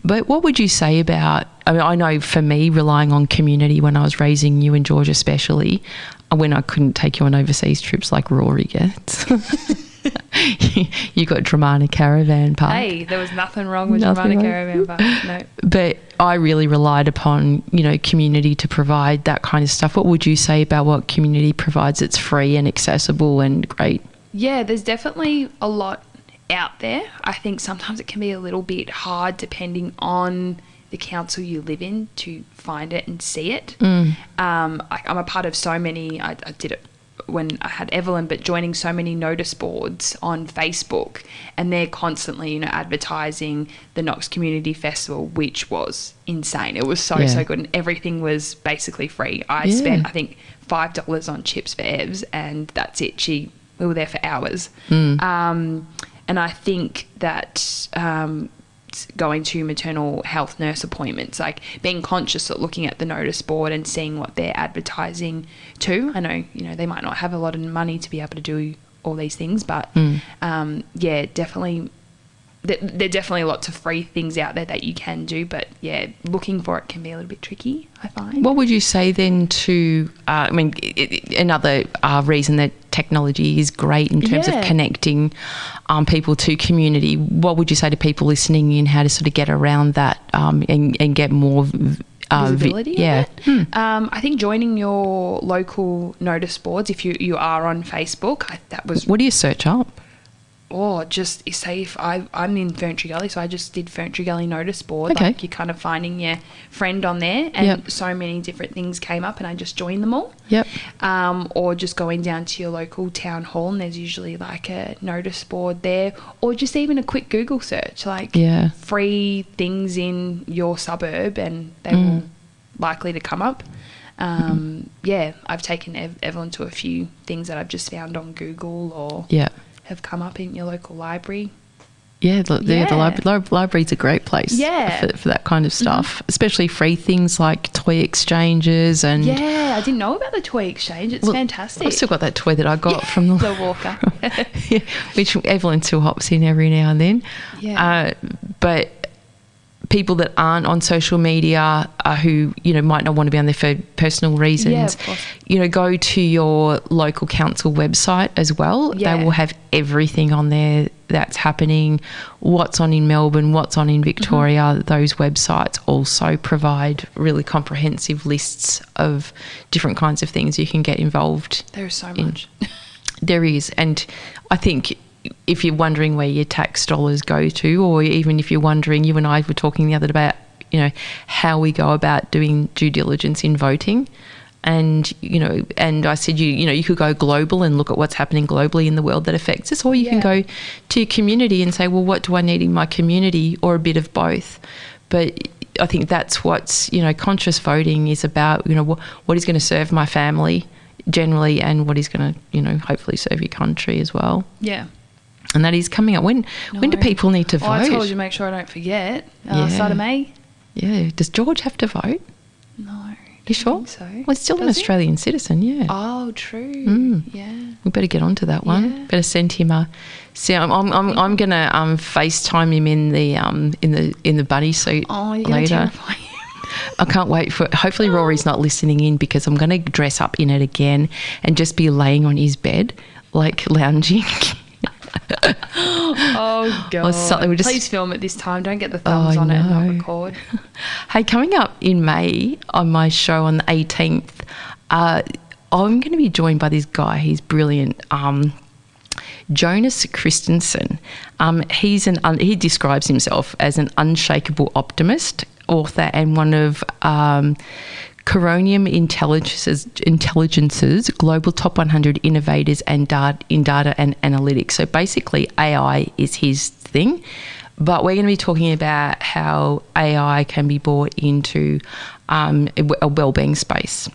But what would you say about... I mean, I know for me, relying on community when I was raising you and George especially, when I couldn't take you on overseas trips like Rory gets... You got Dramana Caravan Park. Hey, there was nothing wrong with Dramana Caravan Park. No. But I really relied upon, community to provide that kind of stuff. What would you say about what community provides? It's free and accessible and great. Yeah, there's definitely a lot out there. I think sometimes it can be a little bit hard depending on the council you live in to find it and see it. I'm a part of so many, I did it when I had Evelyn, but joining so many notice boards on Facebook, and they're constantly, advertising the Knox Community Festival, which was insane. It was so good, and everything was basically free. I spent, I think, $5 on chips for Evs, and that's it. We were there for hours. And I think that going to maternal health nurse appointments, like being conscious of looking at the notice board and seeing what they're advertising to. I know, they might not have a lot of money to be able to do all these things, but definitely, there are definitely lots of free things out there that you can do, but looking for it can be a little bit tricky, I find. What would you say then to, another reason that technology is great in terms of connecting people to community, what would you say to people listening in how to sort of get around that and get more visibility? I think joining your local notice boards, if you are on Facebook, What do you search up? Or just say if I'm in Ferntree Gully, so I just did Ferntree Gully notice board. Okay. Like you're kind of finding your friend on there, and so many different things came up, and I just joined them all. Yep. Or just going down to your local town hall, and there's usually like a notice board there, or just even a quick Google search, like free things in your suburb, and they will likely to come up. I've taken Evelyn to a few things that I've just found on Google or have come up in your local library. The library's a great place for that kind of stuff, especially free things like toy exchanges. And I didn't know about the toy exchange. It's fantastic. I've still got that toy that I got from the walker. Which Evelyn still hops in every now and then. But people that aren't on social media who, might not want to be on there for personal reasons, go to your local council website as well. They will have everything on there that's happening, what's on in Melbourne, what's on in Victoria. Those websites also provide really comprehensive lists of different kinds of things you can get involved in. There's so much. There is. And I think if you're wondering where your tax dollars go to, or even if you're wondering, you and I were talking the other day about, how we go about doing due diligence in voting. And, and I said, you could go global and look at what's happening globally in the world that affects us, or you can go to your community and say, well, what do I need in my community, or a bit of both. But I think that's what's, conscious voting is about, what is going to serve my family generally, and what is going to, hopefully serve your country as well. Yeah. And that is coming up. When do people need to vote? I told you, make sure I don't forget. Start of May. Yeah. Does George have to vote? No. You sure? Think so. Well, he's still an Australian citizen, Oh, true. Yeah. We better get onto that one. Yeah. Better send him a. See, I'm going to FaceTime him in the bunny suit you're later. Terrify him. I can't wait for. Hopefully, Rory's not listening in, because I'm going to dress up in it again and just be laying on his bed, like lounging. Oh God! Please film it this time. Don't get the thumbs on it and not record. Hey, coming up in May on my show on the 18th, I'm going to be joined by this guy. He's brilliant. Jonas Christensen. He describes himself as an unshakable optimist, author and one of Coronium Intelligence's Global Top 100 Innovators in Data and Analytics. So basically AI is his thing, but we're going to be talking about how AI can be brought into a wellbeing space.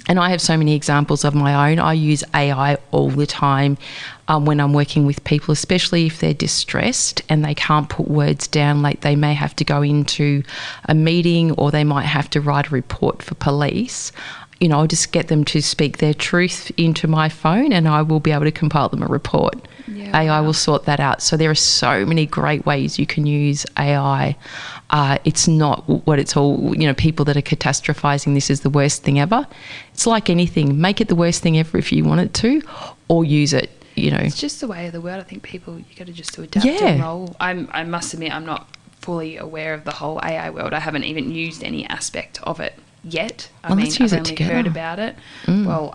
And I have so many examples of my own. I use AI all the time when I'm working with people, especially if they're distressed and they can't put words down, like they may have to go into a meeting or they might have to write a report for police. You know, I'll just get them to speak their truth into my phone and I will be able to compile them a report. Yeah, AI will sort that out. So there are so many great ways you can use AI. It's not what it's all, you know, people that are catastrophizing this is the worst thing ever. It's like anything. Make it the worst thing ever if you want it to, or use it, you know. It's just the way of the world. I think people, you got to just to adapt and roll. I must admit, I'm not fully aware of the whole AI world. I haven't even used any aspect of it yet. I mean, I've only heard about it. Well,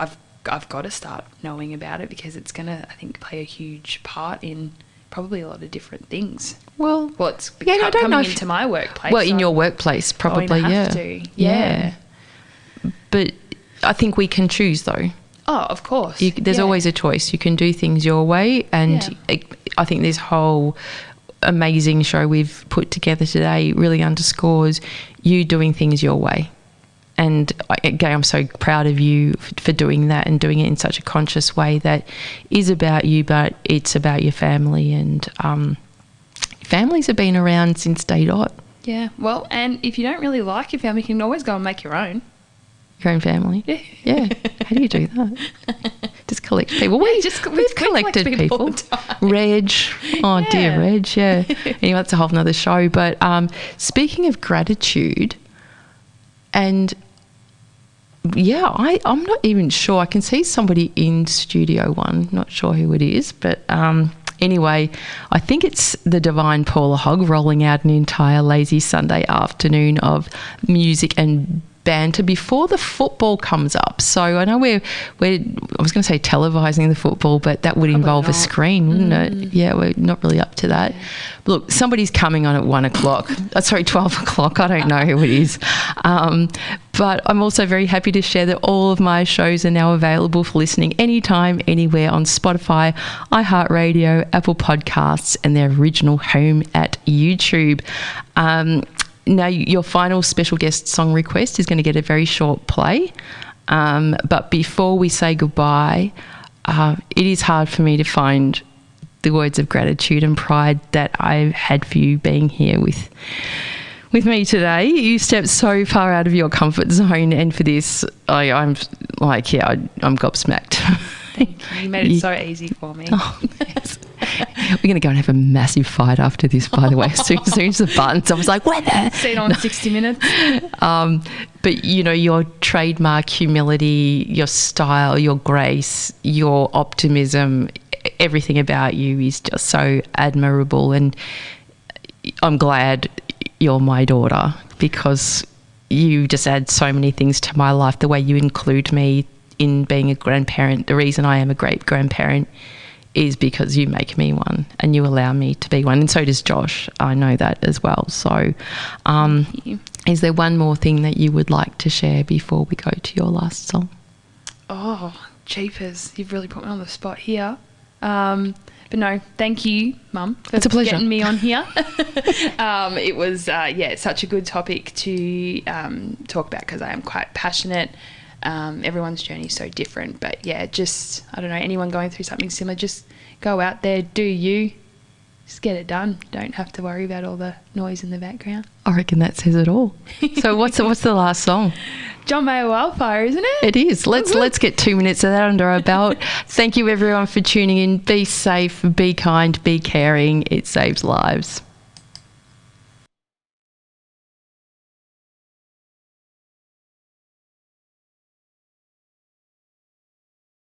I've got to start knowing about it because it's going to, I think, play a huge part in probably a lot of different things. Well, it's coming into my workplace. Well, in your workplace, probably, Yeah. But I think we can choose, though. Oh, of course. There's always a choice. You can do things your way, and I think this whole amazing show we've put together today really underscores you doing things your way. And again, I'm so proud of you for doing that and doing it in such a conscious way that is about you, but it's about your family. And families have been around since day dot. Yeah. Well, and if you don't really like your family, you can always go and make your own. Your own family? Yeah. How do you do that? Just collect people. We've collected people. Reg. Oh, dear Reg, yeah. Anyway, that's a whole nother show. But speaking of gratitude, and I'm not even sure. I can see somebody in Studio One. Not sure who it is, but anyway, I think it's the divine Paula Hogg rolling out an entire lazy Sunday afternoon of music and banter before the football comes up. So I know we're I was going to say televising the football, but that would involve a screen, wouldn't it? Yeah, we're not really up to that. Yeah. Look, somebody's coming on at 12 o'clock. I don't know who it is. But I'm also very happy to share that all of my shows are now available for listening anytime, anywhere on Spotify, iHeartRadio, Apple Podcasts, and their original home at YouTube. Now, your final special guest song request is going to get a very short play. But before we say goodbye, it is hard for me to find the words of gratitude and pride that I've had for you being here with me today. You stepped so far out of your comfort zone, and for this, I'm gobsmacked. Thank you. You made it so easy for me. Oh, yes. We're going to go and have a massive fight after this, by the way. As soon as the buttons, I was like, weather. See it on 60 Minutes. But, you know, your trademark humility, your style, your grace, your optimism, everything about you is just so admirable. And I'm glad you're my daughter because you just add so many things to my life, the way you include me in being a grandparent. The reason I am a great grandparent is because you make me one and you allow me to be one, and so does Josh. I know that as well. So is there one more thing that you would like to share before we go to your last song? Oh, jeepers, you've really put me on the spot here. But no, thank you, Mum, for it's a pleasure. Getting me on here. It was, such a good topic to talk about because I am quite passionate. Everyone's journey is so different, but just, I don't know, anyone going through something similar, just go out there, do you, just get it done. Don't have to worry about all the noise in the background. I reckon that says it all. So what's the last song? John Mayer Wildfire, isn't it? It is. Let's get 2 minutes of that under our belt. Thank you everyone for tuning in. Be safe, be kind, be caring. It saves lives.